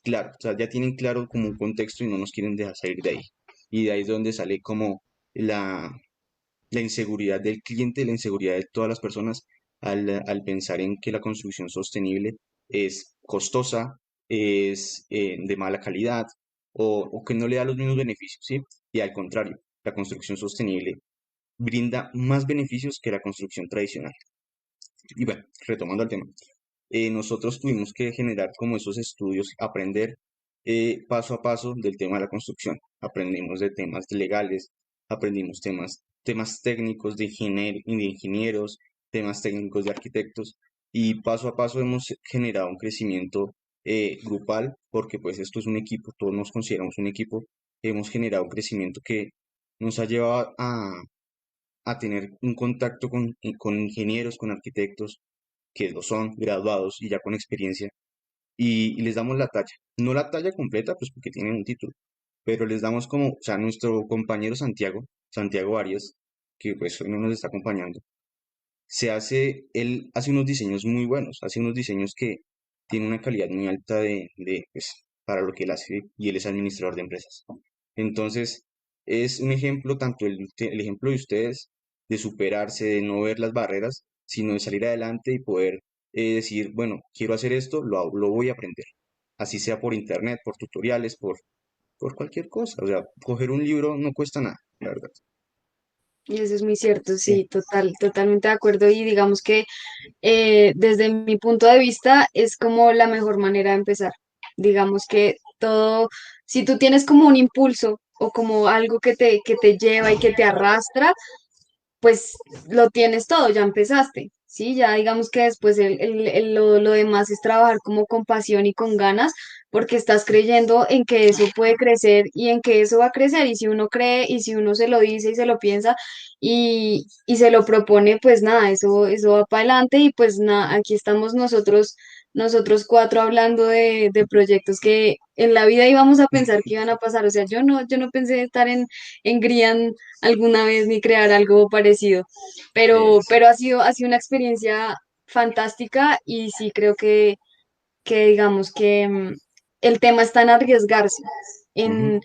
claro, o sea, ya tienen claro como un contexto y no nos quieren dejar salir de ahí. Y de ahí es donde sale como la, la inseguridad del cliente, la inseguridad de todas las personas al pensar en que la construcción sostenible es costosa, es de mala calidad o que no le da los mismos beneficios, ¿sí? Y al contrario, la construcción sostenible brinda más beneficios que la construcción tradicional. Y bueno, retomando el tema, nosotros tuvimos que generar como esos estudios, aprender paso a paso del tema de la construcción. Aprendimos de temas legales, aprendimos temas técnicos de ingenieros, temas técnicos de arquitectos y paso a paso hemos generado un crecimiento grupal porque pues esto es un equipo, todos nos consideramos un equipo, hemos generado un crecimiento que nos ha llevado a tener un contacto con ingenieros, con arquitectos que lo son, graduados y ya con experiencia, y les damos la talla. No la talla completa, pues porque tienen un título, pero les damos como, o sea, nuestro compañero Santiago Arias, que pues hoy no nos está acompañando, él hace unos diseños muy buenos, hace unos diseños que tienen una calidad muy alta pues, para lo que él hace, y él es administrador de empresas. Entonces, es un ejemplo, tanto el ejemplo de ustedes, de superarse, de no ver las barreras, sino de salir adelante y poder decir, bueno, quiero hacer esto, lo voy a aprender. Así sea por internet, por tutoriales, por cualquier cosa. O sea, coger un libro no cuesta nada, la verdad. Y eso es muy cierto, Sí. sí, totalmente de acuerdo. Y digamos que desde mi punto de vista es como la mejor manera de empezar. Digamos que todo, si tú tienes como un impulso o como algo que te lleva y que te arrastra, pues lo tienes todo, ya empezaste, ¿sí? Ya digamos que después lo demás es trabajar como con pasión y con ganas, porque estás creyendo en que eso puede crecer y en que eso va a crecer, y si uno cree y si uno se lo dice y se lo piensa y se lo propone, pues nada, eso va para adelante y pues nada, aquí estamos nosotros cuatro hablando de proyectos que en la vida íbamos a pensar que iban a pasar, o sea, yo no pensé estar en Grian alguna vez ni crear algo parecido. Es, Pero ha sido una experiencia fantástica y sí creo que digamos que el tema está en arriesgarse, ujú, en,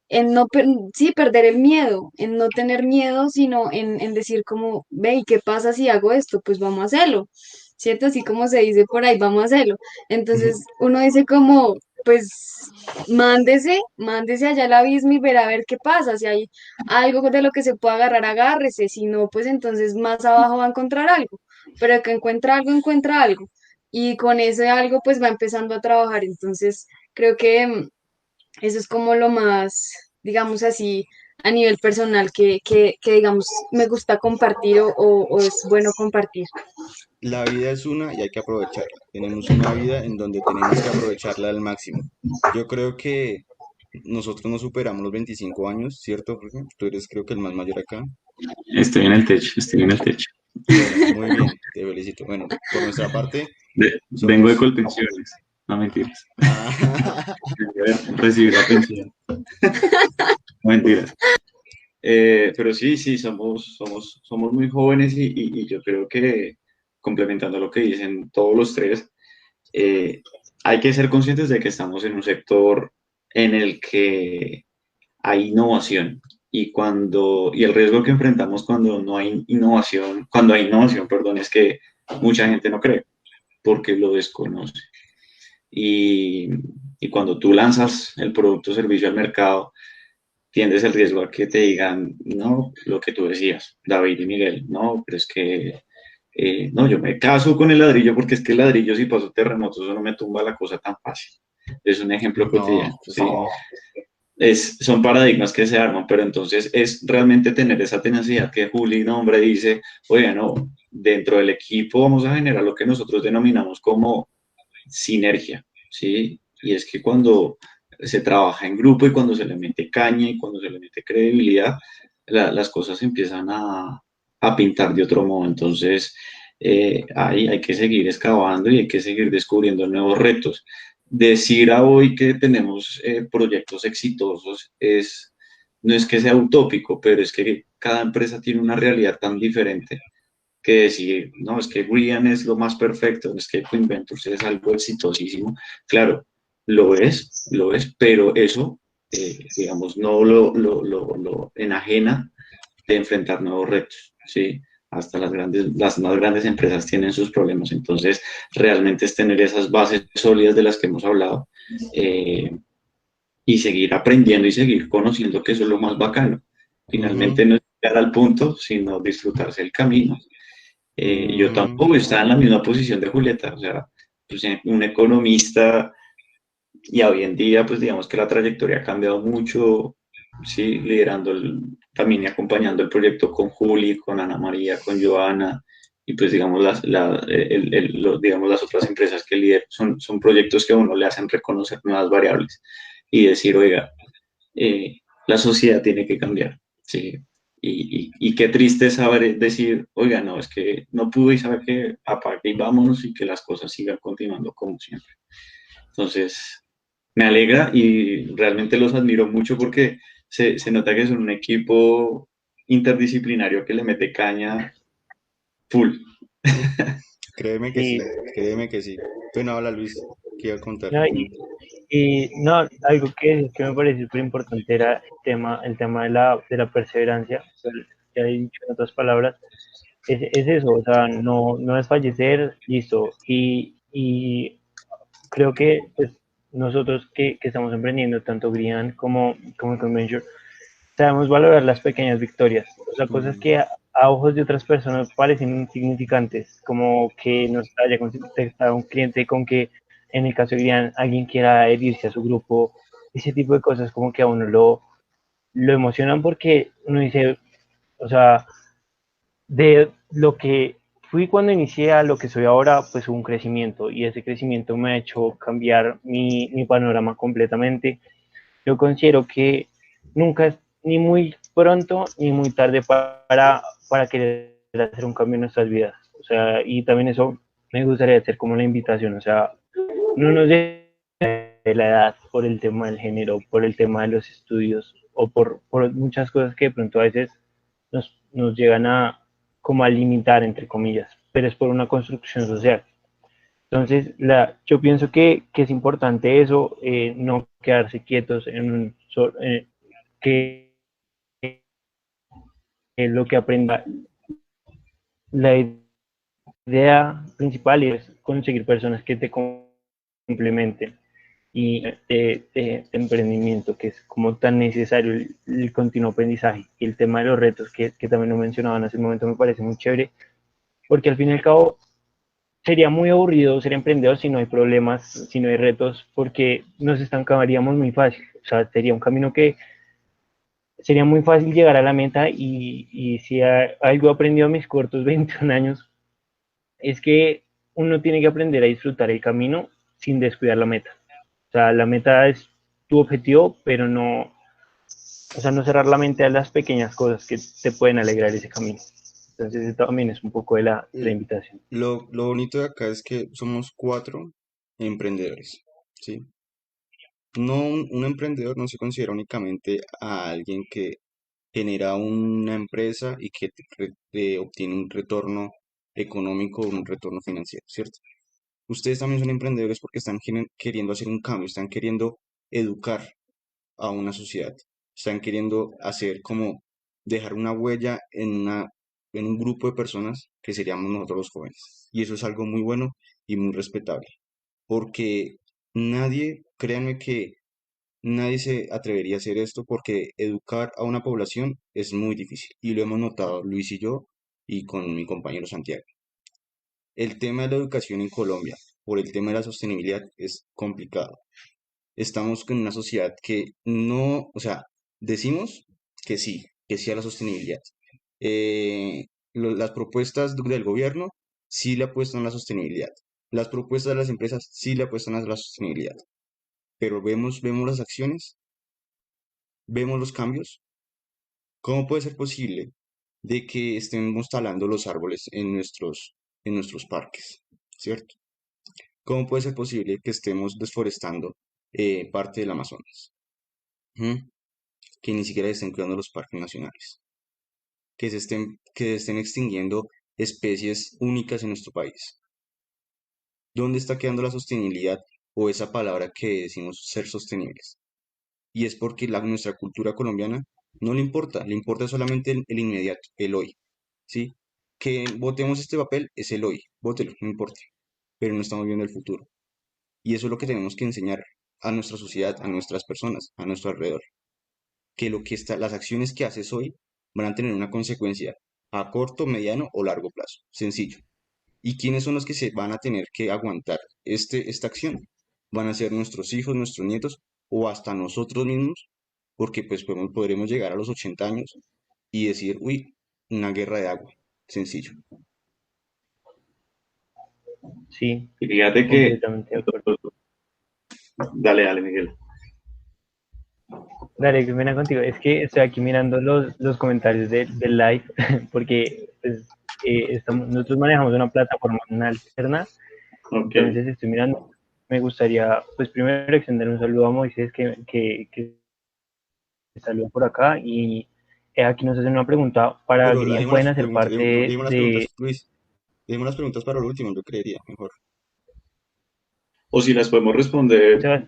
en no, sí, perder el miedo, en no tener miedo, sino en decir como, ve, ¿y qué pasa si hago esto? Pues vamos a hacerlo, ¿cierto? Así como se dice por ahí, vamos a hacerlo. ujú. Entonces uno dice como, pues mándese allá al abismo y ver a ver qué pasa, si hay algo de lo que se pueda agarrar, agárrese, si no, pues entonces más abajo va a encontrar algo, pero el que encuentra algo, encuentra algo. Y con ese algo, pues va empezando a trabajar. Entonces, creo que eso es como lo más, digamos así, a nivel personal que digamos, me gusta compartir o es bueno compartir. La vida es una y hay que aprovecharla. Tenemos una vida en donde tenemos que aprovecharla al máximo. Yo creo que nosotros no superamos los 25 años, ¿cierto, Jorge? Tú eres creo que el más mayor acá. Estoy en el techo, estoy en el techo. Bueno, muy bien, te felicito. Bueno, por nuestra parte, Vengo de somos... Colpensiones, no mentiras. Ah, Vengo de recibir la pensión, no mentiras. Pero sí, sí, somos muy jóvenes y yo creo que complementando lo que dicen todos los tres, eh, hay que ser conscientes de que estamos en un sector en el que hay innovación y el riesgo que enfrentamos cuando no hay innovación, cuando hay innovación, perdón, es que mucha gente no cree porque lo desconoce. Y, y cuando tú lanzas el producto o servicio al mercado, tiendes el riesgo a que te digan, no, lo que tú decías, David y Miguel, no, pero es que, no, yo me caso con el ladrillo porque es que el ladrillo si paso terremotos, eso no me tumba la cosa tan fácil. Es un ejemplo no, cotidiano, pues ¿sí? no. Son paradigmas que se arman, pero entonces es realmente tener esa tenacidad que Juli, nombre, dice, oiga, no, dentro del equipo vamos a generar lo que nosotros denominamos como sinergia, ¿sí? Y es que cuando se trabaja en grupo y cuando se le mete caña y cuando se le mete credibilidad, las cosas empiezan a pintar de otro modo. Entonces, hay que seguir excavando y hay que seguir descubriendo nuevos retos. Decir a hoy que tenemos proyectos exitosos no es que sea utópico, pero es que cada empresa tiene una realidad tan diferente que decir, no, es que Brian es lo más perfecto, es que Coinventors es algo exitosísimo. Claro, lo es, pero eso, digamos, no lo enajena de enfrentar nuevos retos, ¿sí? Hasta las más grandes empresas tienen sus problemas. Entonces, realmente es tener esas bases sólidas de las que hemos hablado eh, y seguir aprendiendo y seguir conociendo que eso es lo más bacano. Ujú, Finalmente no es llegar al punto, sino disfrutarse el camino. Yo mm, tampoco estaba en la misma posición de Julieta, o sea, pues, un economista y hoy en día, pues digamos que la trayectoria ha cambiado mucho, sí, liderando también y acompañando el proyecto con Juli, con Ana María, con Joana y pues digamos digamos las otras empresas que lidero, son proyectos que a uno le hacen reconocer nuevas variables y decir, oiga, la sociedad tiene que cambiar, ¿sí? Y qué triste saber decir, oiga, no, es que no pude y sabe que apague y vámonos y que las cosas sigan continuando como siempre. Entonces, me alegra y realmente los admiro mucho porque se nota que son un equipo interdisciplinario que le mete caña full. créeme que Sí, sí, créeme que sí. Bueno, habla Luis, ¿qué iba a contar? no, y no, algo que me parece súper importante era el tema de la perseverancia, pues, ya he dicho en otras palabras, es eso, o sea, no desfallecer, listo, y creo que pues, nosotros que estamos emprendiendo, tanto Grian como Conventure, sabemos valorar las pequeñas victorias, o sea, cosas Mm, que a ojos de otras personas parecen insignificantes, como que nos haya contactado un cliente con que, en el caso de Grian, alguien quiera adherirse a su grupo, ese tipo de cosas como que a uno lo emocionan porque uno dice, o sea, de lo que fui cuando inicié a lo que soy ahora, pues hubo un crecimiento y ese crecimiento me ha hecho cambiar mi panorama completamente. Yo considero que nunca es ni muy pronto ni muy tarde para querer hacer un cambio en nuestras vidas. O sea, y también eso me gustaría hacer como la invitación, o sea, no nos de la edad, por el tema del género, por el tema de los estudios o por muchas cosas que de pronto a veces nos llegan a como a limitar, entre comillas, pero es por una construcción social. Entonces, yo pienso que es importante eso, no quedarse quietos en que lo que aprenda. La idea principal es conseguir personas que te complementen y de emprendimiento, que es como tan necesario el continuo aprendizaje y el tema de los retos, que también lo mencionaban hace un momento, me parece muy chévere, porque al fin y al cabo sería muy aburrido ser emprendedor si no hay problemas, si no hay retos, porque nos estancaríamos muy fácil. O sea, sería un camino que sería muy fácil llegar a la meta y si algo he aprendido a mis cortos 21 años es que uno tiene que aprender a disfrutar el camino sin descuidar la meta. O sea, la meta es tu objetivo, pero no, o sea, no cerrar la mente a las pequeñas cosas que te pueden alegrar ese camino. Entonces, eso también es un poco de la l- invitación. lo bonito de acá es que somos cuatro emprendedores, ¿sí? No, un emprendedor no se considera únicamente a alguien que genera una empresa y que obtiene un retorno económico o un retorno financiero, ¿cierto? Ustedes también son emprendedores porque están queriendo hacer un cambio, están queriendo educar a una sociedad, están queriendo hacer como dejar una huella en un grupo de personas que seríamos nosotros los jóvenes. Y eso es algo muy bueno y muy respetable, porque nadie, créanme que nadie se atrevería a hacer esto porque educar a una población es muy difícil. Y lo hemos notado Luis y yo y con mi compañero Santiago. El tema de la educación en Colombia, por el tema de la sostenibilidad, es complicado. Estamos con una sociedad que no, o sea, decimos que sí a la sostenibilidad. Las propuestas del gobierno sí le apuestan a la sostenibilidad. Las propuestas de las empresas sí le apuestan a la sostenibilidad. Pero vemos las acciones, vemos los cambios. ¿Cómo puede ser posible de que estemos talando los árboles en nuestros parques? ¿Cierto? ¿Cómo puede ser posible que estemos desforestando parte del Amazonas? ¿Mm? Que ni siquiera estén cuidando los parques nacionales, que se estén extinguiendo especies únicas en nuestro país. ¿Dónde está quedando la sostenibilidad o esa palabra que decimos ser sostenibles? Y es porque nuestra cultura colombiana no le importa solamente el inmediato, el hoy, ¿sí? Que votemos este papel es el hoy, vótelo, no importa, pero no estamos viendo el futuro. Y eso es lo que tenemos que enseñar a nuestra sociedad, a nuestras personas, a nuestro alrededor, que las acciones que haces hoy van a tener una consecuencia a corto, mediano o largo plazo. Sencillo. ¿Y quiénes son los que se van a tener que aguantar esta acción? Van a ser nuestros hijos, nuestros nietos o hasta nosotros mismos, porque pues podremos llegar a los 80 años y decir, uy, una guerra de agua. Sencillo. Sí, Y fíjate que, completamente de acuerdo. dale, dale, Miguel. Dale, qué pena contigo. Es que estoy aquí mirando los comentarios del live, porque pues, nosotros manejamos una plataforma alterna, Ok. entonces estoy mirando. Me gustaría, pues primero extender un saludo a Moisés, que saluda por acá, y aquí nos hacen una pregunta para Pero Grian. dejemos las ¿Pueden hacer preguntas, parte dejemos las de... preguntas, Luis, dejemos las preguntas para lo último, yo creería, mejor. O si las podemos responder Sebas?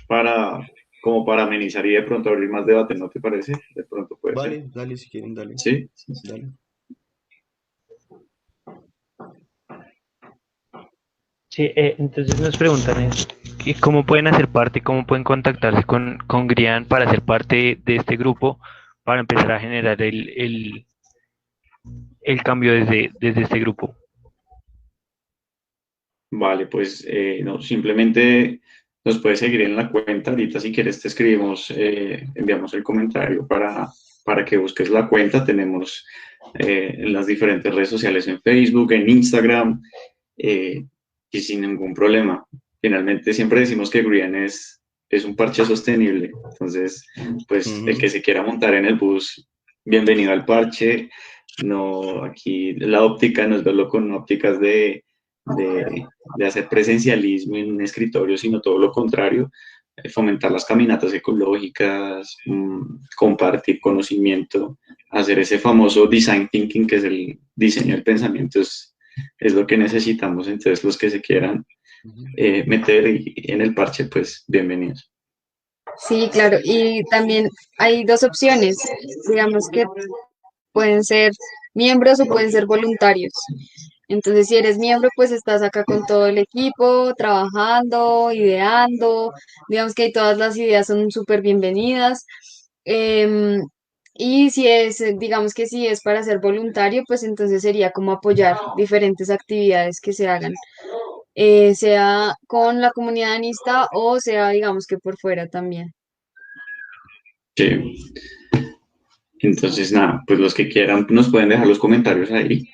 para, como para amenizar y de pronto abrir más debate, ¿no te parece? De pronto puede ser. Vale, dale, si quieren, dale, ¿Sí? dale. Sí, entonces nos preguntan ¿Y cómo pueden hacer parte, cómo pueden contactarse con Grian para ser parte de este grupo, para empezar a generar el cambio desde este grupo? Vale, pues no, simplemente nos puedes seguir en la cuenta. Ahorita si quieres te escribimos, enviamos el comentario para que busques la cuenta. Tenemos en las diferentes redes sociales en Facebook, en Instagram, eh, y sin ningún problema. Finalmente siempre decimos que Green es un parche sostenible. Entonces, pues el que Ujú. se quiera montar en el bus, bienvenido al parche. No, aquí la óptica no es verlo con ópticas de hacer presencialismo en un escritorio, sino todo lo contrario, fomentar las caminatas ecológicas, compartir conocimiento, hacer ese famoso design thinking, que es el diseño del pensamiento, es lo que necesitamos. Entonces, los que se quieran Ujú. meter en el parche, pues bienvenidos. Sí, claro. Y también hay dos opciones. Digamos que pueden ser miembros o pueden ser voluntarios. Entonces, si eres miembro, pues estás acá con todo el equipo, trabajando, ideando. Digamos que todas las ideas son súper bienvenidas. Em, y si es, digamos que si es para ser voluntario, pues entonces sería como apoyar diferentes actividades que se hagan, sea con la comunidad anista o sea, digamos que por fuera también. Sí. Entonces, nada, pues los que quieran nos pueden dejar los comentarios ahí.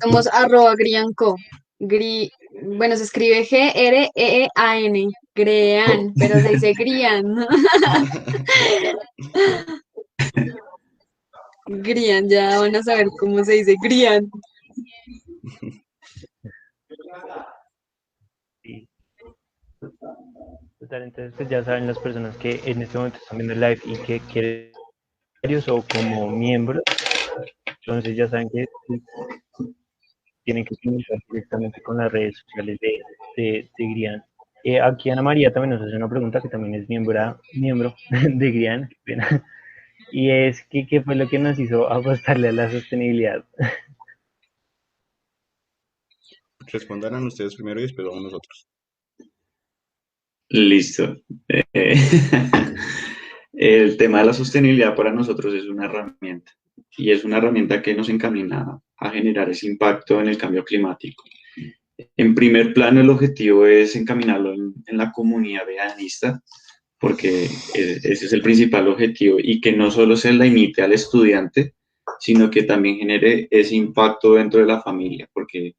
Somos @Grianco. Gri, bueno, se escribe Greean, Grean, pero se dice Grian. Grian, ya van a saber cómo se dice Grian. Sí, total, entonces pues ya saben las personas que en este momento están viendo el live y que quieren o como miembros, entonces ya saben que sí, tienen que comunicar directamente con las redes sociales de Grian. Aquí Ana María también nos hace una pregunta que también es miembro de Grian, qué pena, y es que qué fue lo que nos hizo apostarle a la sostenibilidad. Respondan ustedes primero y después vamos nosotros. Listo. Eh, el tema de la sostenibilidad para nosotros es una herramienta y es una herramienta que nos encamina a generar ese impacto en el cambio climático. En primer plano, el objetivo es encaminarlo en la comunidad veganista, porque ese es el principal objetivo y que no solo se la imite al estudiante, sino que también genere ese impacto dentro de la familia, porque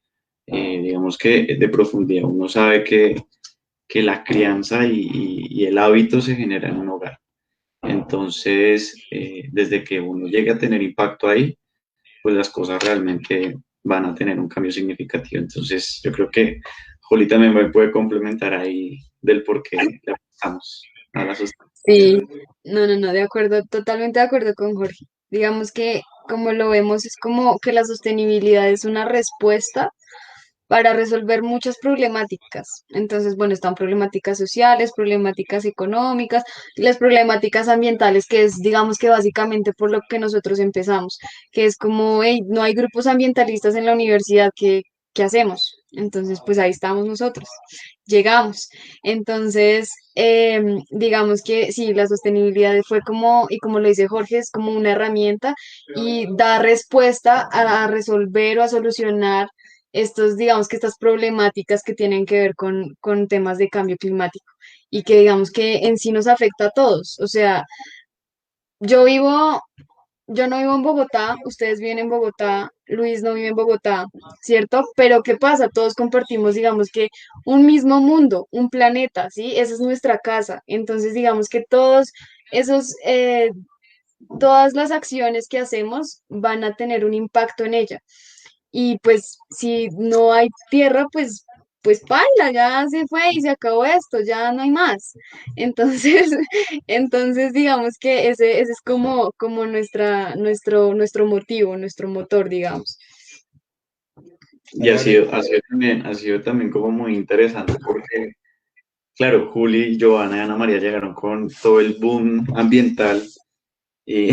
digamos que de profundidad uno sabe que la crianza y el hábito se genera en un hogar. Entonces, desde que uno llegue a tener impacto ahí, pues las cosas realmente van a tener un cambio significativo. Entonces, yo creo que Juli también me puede complementar ahí del por qué le apostamos a la Sí, sostenibilidad. no, de acuerdo, totalmente de acuerdo con Jorge. Digamos que como lo vemos es como que la sostenibilidad es una respuesta para resolver muchas problemáticas. Entonces, bueno, están problemáticas sociales, problemáticas económicas, y las problemáticas ambientales, que es, digamos que básicamente por lo que nosotros empezamos, que es como, hey, no hay grupos ambientalistas en la universidad, ¿qué hacemos? Entonces, pues ahí estamos nosotros, llegamos. Entonces, digamos que sí, la sostenibilidad fue como, y como lo dice Jorge, es como una herramienta y da respuesta a resolver o a solucionar estos, digamos que estas problemáticas que tienen que ver con temas de cambio climático y que digamos que en sí nos afecta a todos. O sea, yo vivo, yo no vivo en Bogotá, ustedes viven en Bogotá, Luis no vive en Bogotá, ¿cierto? Pero ¿qué pasa? Todos compartimos, digamos que un mismo mundo, un planeta, ¿sí? Esa es nuestra casa. Entonces, digamos que todos esos, todas las acciones que hacemos van a tener un impacto en ella. Y pues si no hay tierra, pues paila, ya se fue y se acabó esto, ya no hay más. Entonces, entonces digamos que ese es como nuestro motivo, nuestro motor, digamos. Y Vale, ha sido también como muy interesante porque, claro, Juli, Joana y Ana María llegaron con todo el boom ambiental y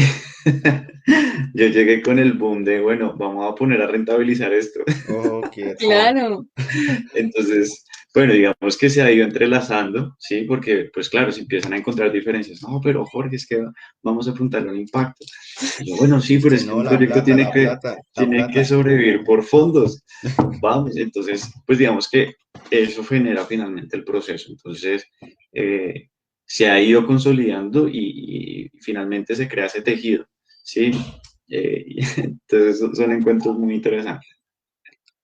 yo llegué con el boom de, bueno, vamos a poner a rentabilizar esto. oh, qué chévere. Claro, Entonces, Bueno, digamos que se ha ido entrelazando, ¿sí? Porque, pues claro, se empiezan a encontrar diferencias. No, pero Jorge, es que vamos a apuntarle un impacto. Y yo, bueno, sí, Y pero usted es que no, un la proyecto plata, la plata, la tiene que plata. sobrevivir por fondos. Vamos, entonces, pues digamos que eso genera finalmente el proceso. Entonces, eh, se ha ido consolidando y finalmente se crea ese tejido, ¿sí? Entonces, son encuentros muy interesantes.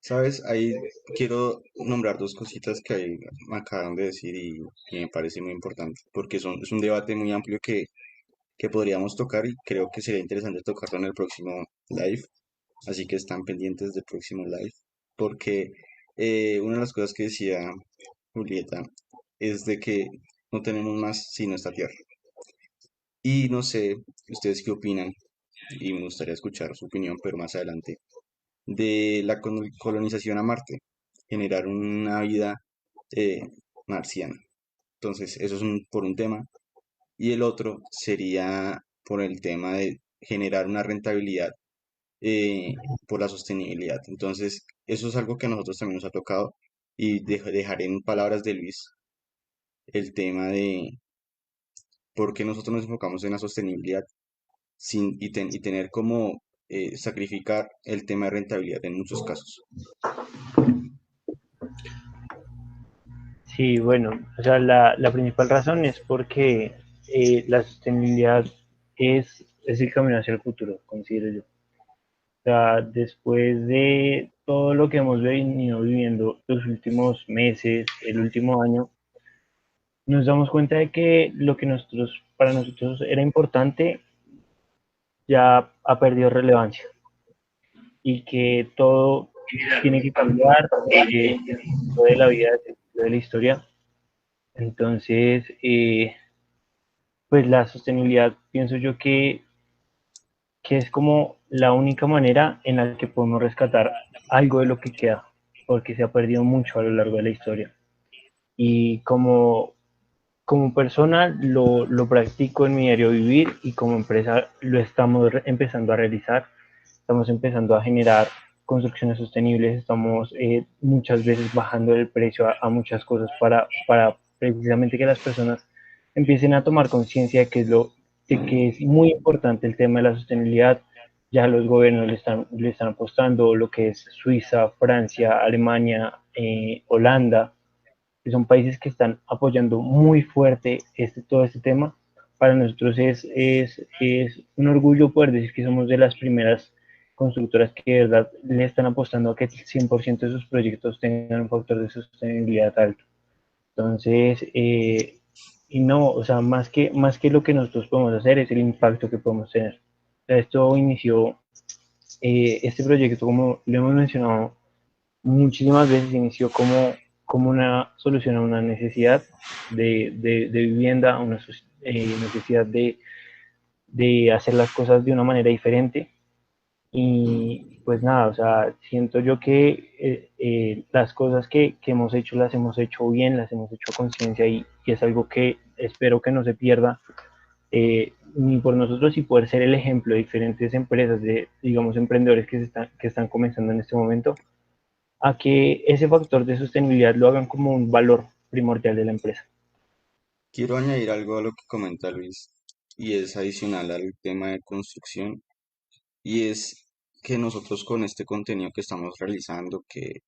¿Sabes? Ahí quiero nombrar dos cositas que ahí me acaban de decir y me parece muy importante, porque es un debate muy amplio que podríamos tocar y creo que sería interesante tocarlo en el próximo live, así que están pendientes del próximo live, porque una de las cosas que decía Julieta es de que no tenemos más sino esta tierra. Y no sé ustedes qué opinan, y me gustaría escuchar su opinión, pero más adelante, de la colonización a Marte, generar una vida eh, marciana. Entonces, eso es por un tema. Y el otro sería por el tema de generar una rentabilidad eh, por la sostenibilidad. Entonces, eso es algo que a nosotros también nos ha tocado y dejaré en palabras de Luis el tema de por qué nosotros nos enfocamos en la sostenibilidad y tener como sacrificar el tema de rentabilidad en muchos casos. Sí, bueno, o sea, la principal razón es porque la sostenibilidad es el camino hacia el futuro, considero yo. O sea, después de todo lo que hemos venido viviendo los últimos meses, el último año, nos damos cuenta de que lo que para nosotros era importante ya ha perdido relevancia y que todo tiene que cambiar lo de la vida, lo de la historia. Entonces, pues la sostenibilidad pienso yo que es como la única manera en la que podemos rescatar algo de lo que queda, porque se ha perdido mucho a lo largo de la historia. Y como persona lo practico en mi diario vivir y como empresa lo estamos empezando a realizar. Estamos empezando a generar construcciones sostenibles, estamos muchas veces bajando el precio a muchas cosas para precisamente que las personas empiecen a tomar conciencia de que es muy importante el tema de la sostenibilidad. Ya los gobiernos le están apostando, lo que es Suiza, Francia, Alemania, Holanda, que son países que están apoyando muy fuerte todo este tema. Para nosotros es un orgullo poder decir que somos de las primeras constructoras que de verdad le están apostando a que el 100% de sus proyectos tengan un factor de sostenibilidad alto. Entonces, y no, o sea, más que lo que nosotros podemos hacer es el impacto que podemos tener. O sea, esto inició, este proyecto, como lo hemos mencionado muchísimas veces, inició como una solución a una necesidad de vivienda, una necesidad de hacer las cosas de una manera diferente. Y pues nada, o sea, siento yo que las cosas que hemos hecho las hemos hecho bien, las hemos hecho a conciencia y es algo que espero que no se pierda ni por nosotros y poder ser el ejemplo de diferentes empresas, de digamos emprendedores que están comenzando en este momento, a que ese factor de sostenibilidad lo hagan como un valor primordial de la empresa. Quiero añadir algo a lo que comenta Luis y es adicional al tema de construcción y es que nosotros con este contenido que estamos realizando, que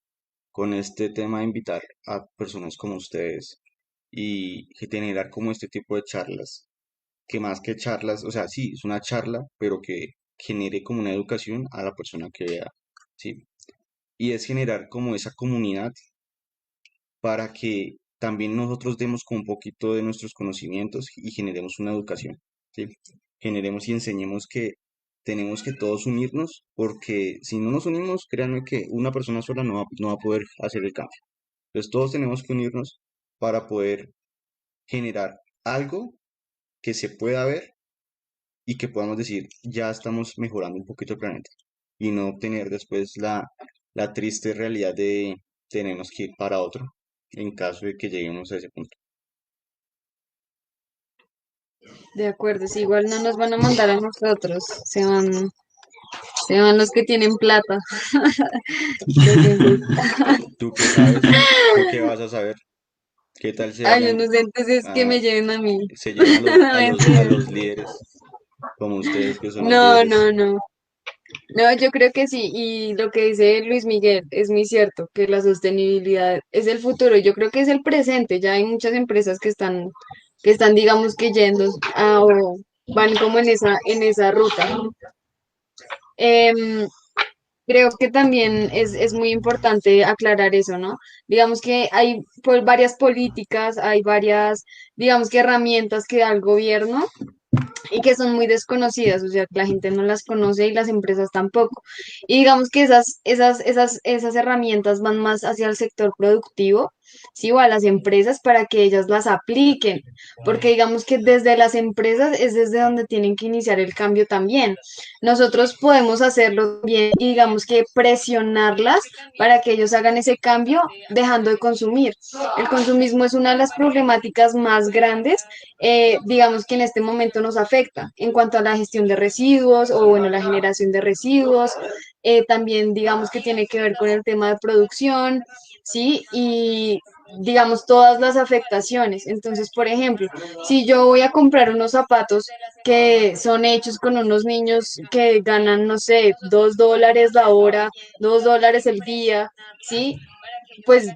con este tema de invitar a personas como ustedes y que generar como este tipo de charlas, que más que charlas, o sea, sí, es una charla, pero que genere como una educación a la persona que vea, ¿sí? Y es generar como esa comunidad para que también nosotros demos con un poquito de nuestros conocimientos y generemos una educación, ¿sí? Generemos y enseñemos que tenemos que todos unirnos, porque si no nos unimos, créanme que una persona sola no va a poder hacer el cambio. Entonces todos tenemos que unirnos para poder generar algo que se pueda ver y que podamos decir, ya estamos mejorando un poquito el planeta y no tener después la triste realidad de tenemos que ir para otro en caso de que lleguemos a ese punto. De acuerdo, sí, igual no nos van a mandar a nosotros, se van Se van los que tienen plata. Los ¿Tú qué sabes? ¿Tú qué vas a saber? ¿Qué tal se Ay, yo vayan no sé, entonces que a, me lleven a mí. se lleven a los, No, a mentira. los líderes, como ustedes que son los No, líderes? no, no. No, yo creo que sí, y lo que dice Luis Miguel es muy cierto, que la sostenibilidad es el futuro, yo creo que es el presente, ya hay muchas empresas que están, digamos que yendo o van como en esa ruta. Em, Creo que también es muy importante aclarar eso, ¿no? Digamos que hay pues, varias políticas, hay varias, digamos que herramientas que da el gobierno y que son muy desconocidas, o sea, que la gente no las conoce y las empresas tampoco. Y digamos que esas herramientas van más hacia el sector productivo, sí, o a las empresas para que ellas las apliquen, porque digamos que desde las empresas es desde donde tienen que iniciar el cambio también. Nosotros podemos hacerlo bien y digamos que presionarlas para que ellos hagan ese cambio dejando de consumir. El consumismo es una de las problemáticas más grandes, digamos que en este momento nos afecta en cuanto a la gestión de residuos o bueno, la generación de residuos, también digamos que tiene que ver con el tema de producción, ¿sí? Y digamos todas las afectaciones. Entonces, por ejemplo, si yo voy a comprar unos zapatos que son hechos con unos niños que ganan, no sé, $2 la hora, $2 el día, ¿sí? Pues,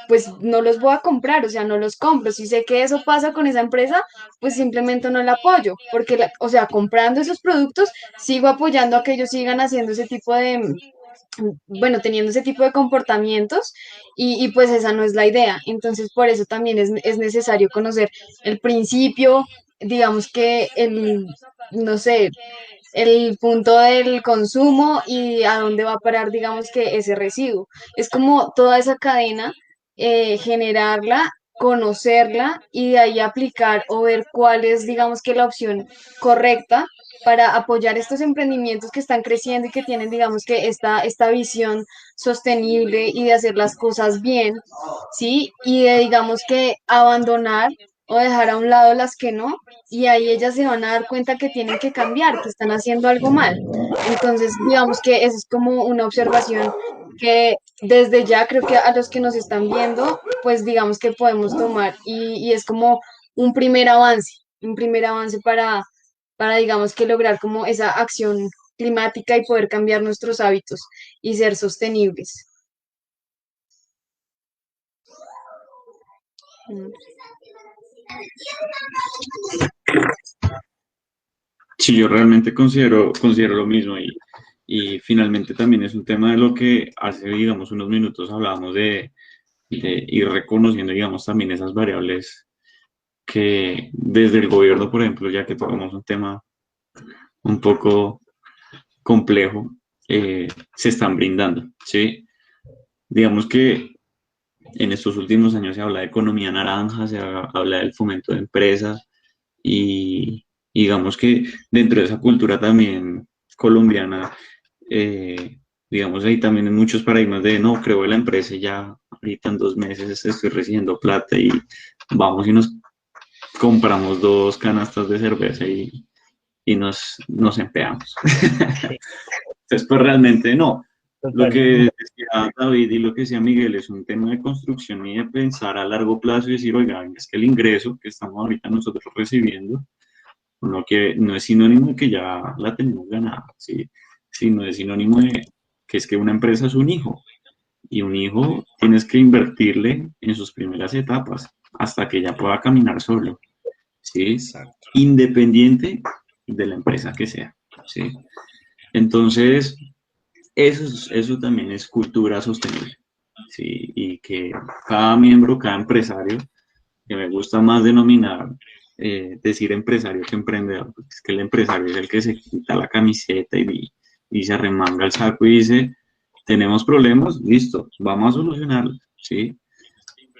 pues no los voy a comprar, o sea, no los compro. Si sé que eso pasa con esa empresa, pues simplemente no la apoyo, porque, o sea, comprando esos productos, sigo apoyando a que ellos sigan haciendo ese tipo de, bueno, teniendo ese tipo de comportamientos y pues esa no es la idea. Entonces, por eso también es necesario conocer el principio, digamos que no sé, el punto del consumo y a dónde va a parar, digamos que ese residuo. Es como toda esa cadena, generarla, conocerla y de ahí aplicar o ver cuál es, digamos que la opción correcta para apoyar estos emprendimientos que están creciendo y que tienen, digamos que esta visión sostenible y de hacer las cosas bien, ¿sí? Y de, digamos que abandonar o dejar a un lado las que no, y ahí ellas se van a dar cuenta que tienen que cambiar, que están haciendo algo mal. Entonces, digamos que eso es como una observación que desde ya creo que a los que nos están viendo, pues digamos que podemos tomar y es como un primer avance para digamos que lograr como esa acción climática y poder cambiar nuestros hábitos y ser sostenibles. Mm. Sí, yo realmente considero lo mismo y finalmente también es un tema de lo que hace, digamos, unos minutos hablábamos de ir reconociendo, digamos, también esas variables que desde el gobierno, por ejemplo, ya que tocamos un tema un poco complejo, se están brindando, ¿sí? Digamos que en estos últimos años se habla de economía naranja, habla del fomento de empresas y digamos que dentro de esa cultura también colombiana, eh, digamos, ahí también hay muchos paradigmas de no, creo que la empresa y ya ahorita en 2 meses estoy recibiendo plata y vamos y nos compramos 2 canastas de cerveza y nos empeamos. Sí, Entonces, pues realmente no. Lo total. que decía David y lo que decía Miguel es un tema de construcción y de pensar a largo plazo y decir, oiga, es que el ingreso que estamos ahorita nosotros recibiendo no es sinónimo de que ya la tenemos ganada, ¿sí? Sino es sinónimo de que es que una empresa es un hijo y un hijo tienes que invertirle en sus primeras etapas hasta que ya pueda caminar solo, ¿sí? Exacto. Independiente de la empresa que sea, ¿sí? Entonces, eso también es cultura sostenible, ¿sí? Y que cada miembro, cada empresario, que me gusta más denominar, decir empresario que emprendedor, porque es que el empresario es el que se quita la camiseta y se arremanga el saco y dice, tenemos problemas, listo, vamos a solucionarlos, ¿sí?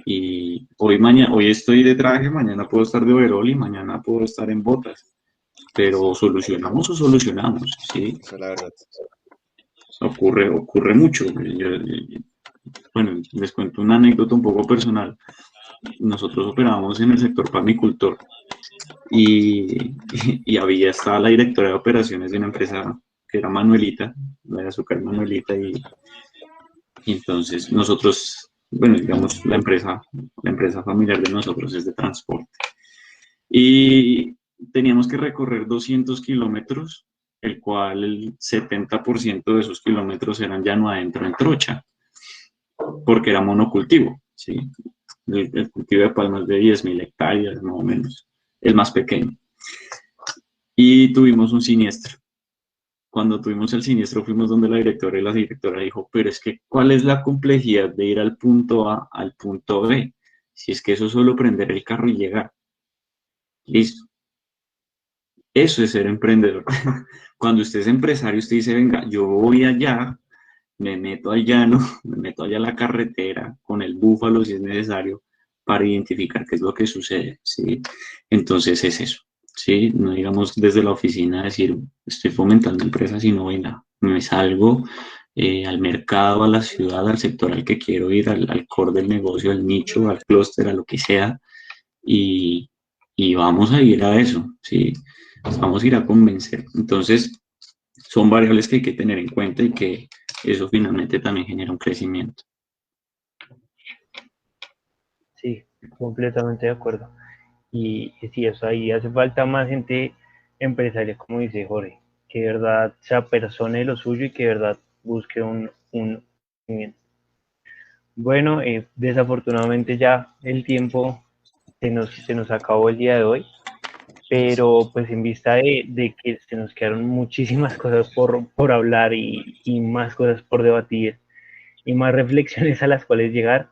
Y hoy estoy de traje, mañana puedo estar de overol y mañana puedo estar en botas, pero solucionamos o solucionamos, ¿sí? Esa es la verdad. Ocurre mucho. Bueno, les cuento una anécdota un poco personal. Nosotros operábamos en el sector panicultor y estaba la directora de operaciones de una empresa que era Manuelita, la de azúcar Manuelita, y entonces nosotros, bueno, digamos, la empresa familiar de nosotros es de transporte. Y teníamos que recorrer 200 kilómetros, el cual el 70% de esos kilómetros eran llano adentro en trocha, porque era monocultivo, ¿sí? El cultivo de palmas de 10.000 hectáreas, más o menos, el más pequeño. Y tuvimos un siniestro. Cuando tuvimos el siniestro fuimos donde la directora y la directora dijo, pero es que, ¿cuál es la complejidad de ir al punto A al punto B? Si es que eso es solo prender el carro y llegar. Listo. Eso es ser emprendedor. Cuando usted es empresario, usted dice, venga, yo voy allá, me meto al llano, me meto allá a la carretera con el búfalo si es necesario para identificar qué es lo que sucede, ¿sí? Entonces es eso, ¿sí? No digamos desde la oficina decir, estoy fomentando empresas, sino, venga, me salgo al mercado, a la ciudad, al sector al que quiero ir, al core del negocio, al nicho, al clúster, a lo que sea, y, y vamos a ir a eso, ¿sí? Vamos a ir a convencer. Entonces, son variables que hay que tener en cuenta y que eso finalmente también genera un crecimiento. Sí, completamente de acuerdo. Y sí, eso ahí hace falta más gente empresaria, como dice Jorge, que de verdad se apersone lo suyo y que de verdad busque un crecimiento. Bueno, desafortunadamente ya el tiempo se nos acabó el día de hoy, pero pues en vista de que se nos quedaron muchísimas cosas por hablar y más cosas por debatir y más reflexiones a las cuales llegar,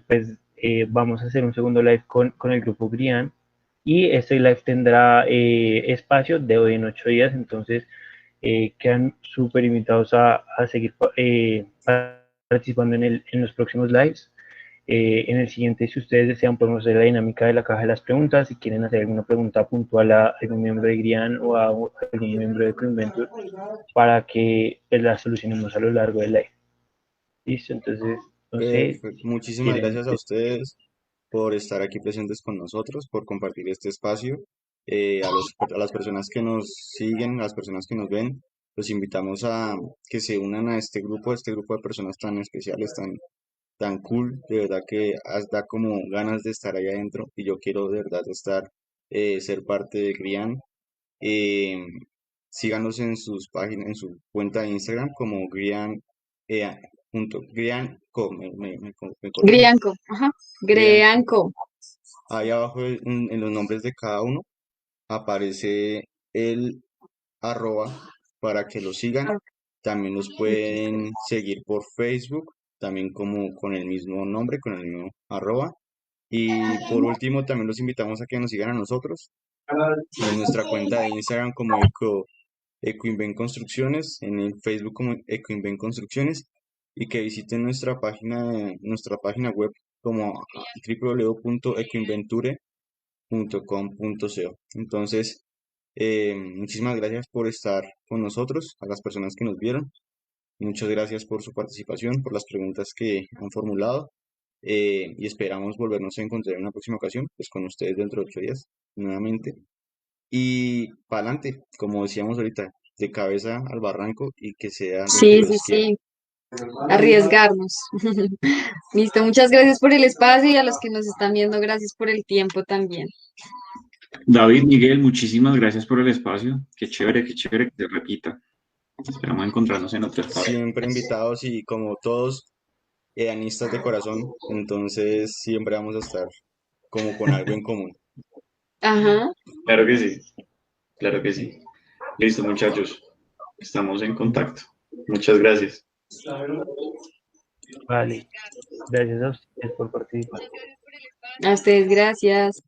pues vamos a hacer un segundo live con el grupo Grian y este live tendrá espacio de hoy en 8 días, entonces quedan súper invitados a seguir participando en los próximos lives. En el siguiente, si ustedes desean, podemos hacer la dinámica de la caja de las preguntas. Si quieren hacer alguna pregunta puntual a algún miembro de Grian o a algún miembro de Coinventure para que pues, la solucionemos a lo largo del live. Listo, entonces, no sé Perfecto. si Muchísimas quieren. gracias a ustedes por estar aquí presentes con nosotros, por compartir este espacio. A las personas que nos siguen, a las personas que nos ven, los invitamos a que se unan a este grupo de personas tan especiales, tan cool. De verdad que da como ganas de estar ahí adentro y yo quiero de verdad ser parte de Grian. Eh, Síganos en sus páginas, en su cuenta de Instagram como Grian, Grianco, me corrijo, Grianco, ajá, Grianco. Greanco. Ahí abajo en los nombres de cada uno aparece el arroba para que lo sigan. También los pueden seguir por Facebook, también como con el mismo nombre, con el mismo arroba. Y por último, también los invitamos a que nos sigan a nosotros en nuestra cuenta de Instagram como Ecoinven Construcciones, en el Facebook como Ecoinven Construcciones y que visiten nuestra página web como www.ecoinventure.com.co. Entonces, muchísimas gracias por estar con nosotros, a las personas que nos vieron. Muchas gracias por su participación, por las preguntas que han formulado y esperamos volvernos a encontrar en una próxima ocasión, pues con ustedes dentro de 8 días nuevamente. Y para adelante, como decíamos ahorita, de cabeza al barranco y que sea lo que Sí, sí, Dios quiera. sí, arriesgarnos. Listo, muchas gracias por el espacio y a los que nos están viendo, gracias por el tiempo también. David, Miguel, muchísimas gracias por el espacio. Qué chévere que se repita. Esperamos encontrarnos en otro espacio. Siempre invitados y como todos, edanistas de corazón, entonces siempre vamos a estar como con algo en común. Ajá. Claro que sí, claro que sí. Listo, muchachos. Estamos en contacto. Muchas gracias. Vale, gracias a ustedes por participar. A ustedes, gracias.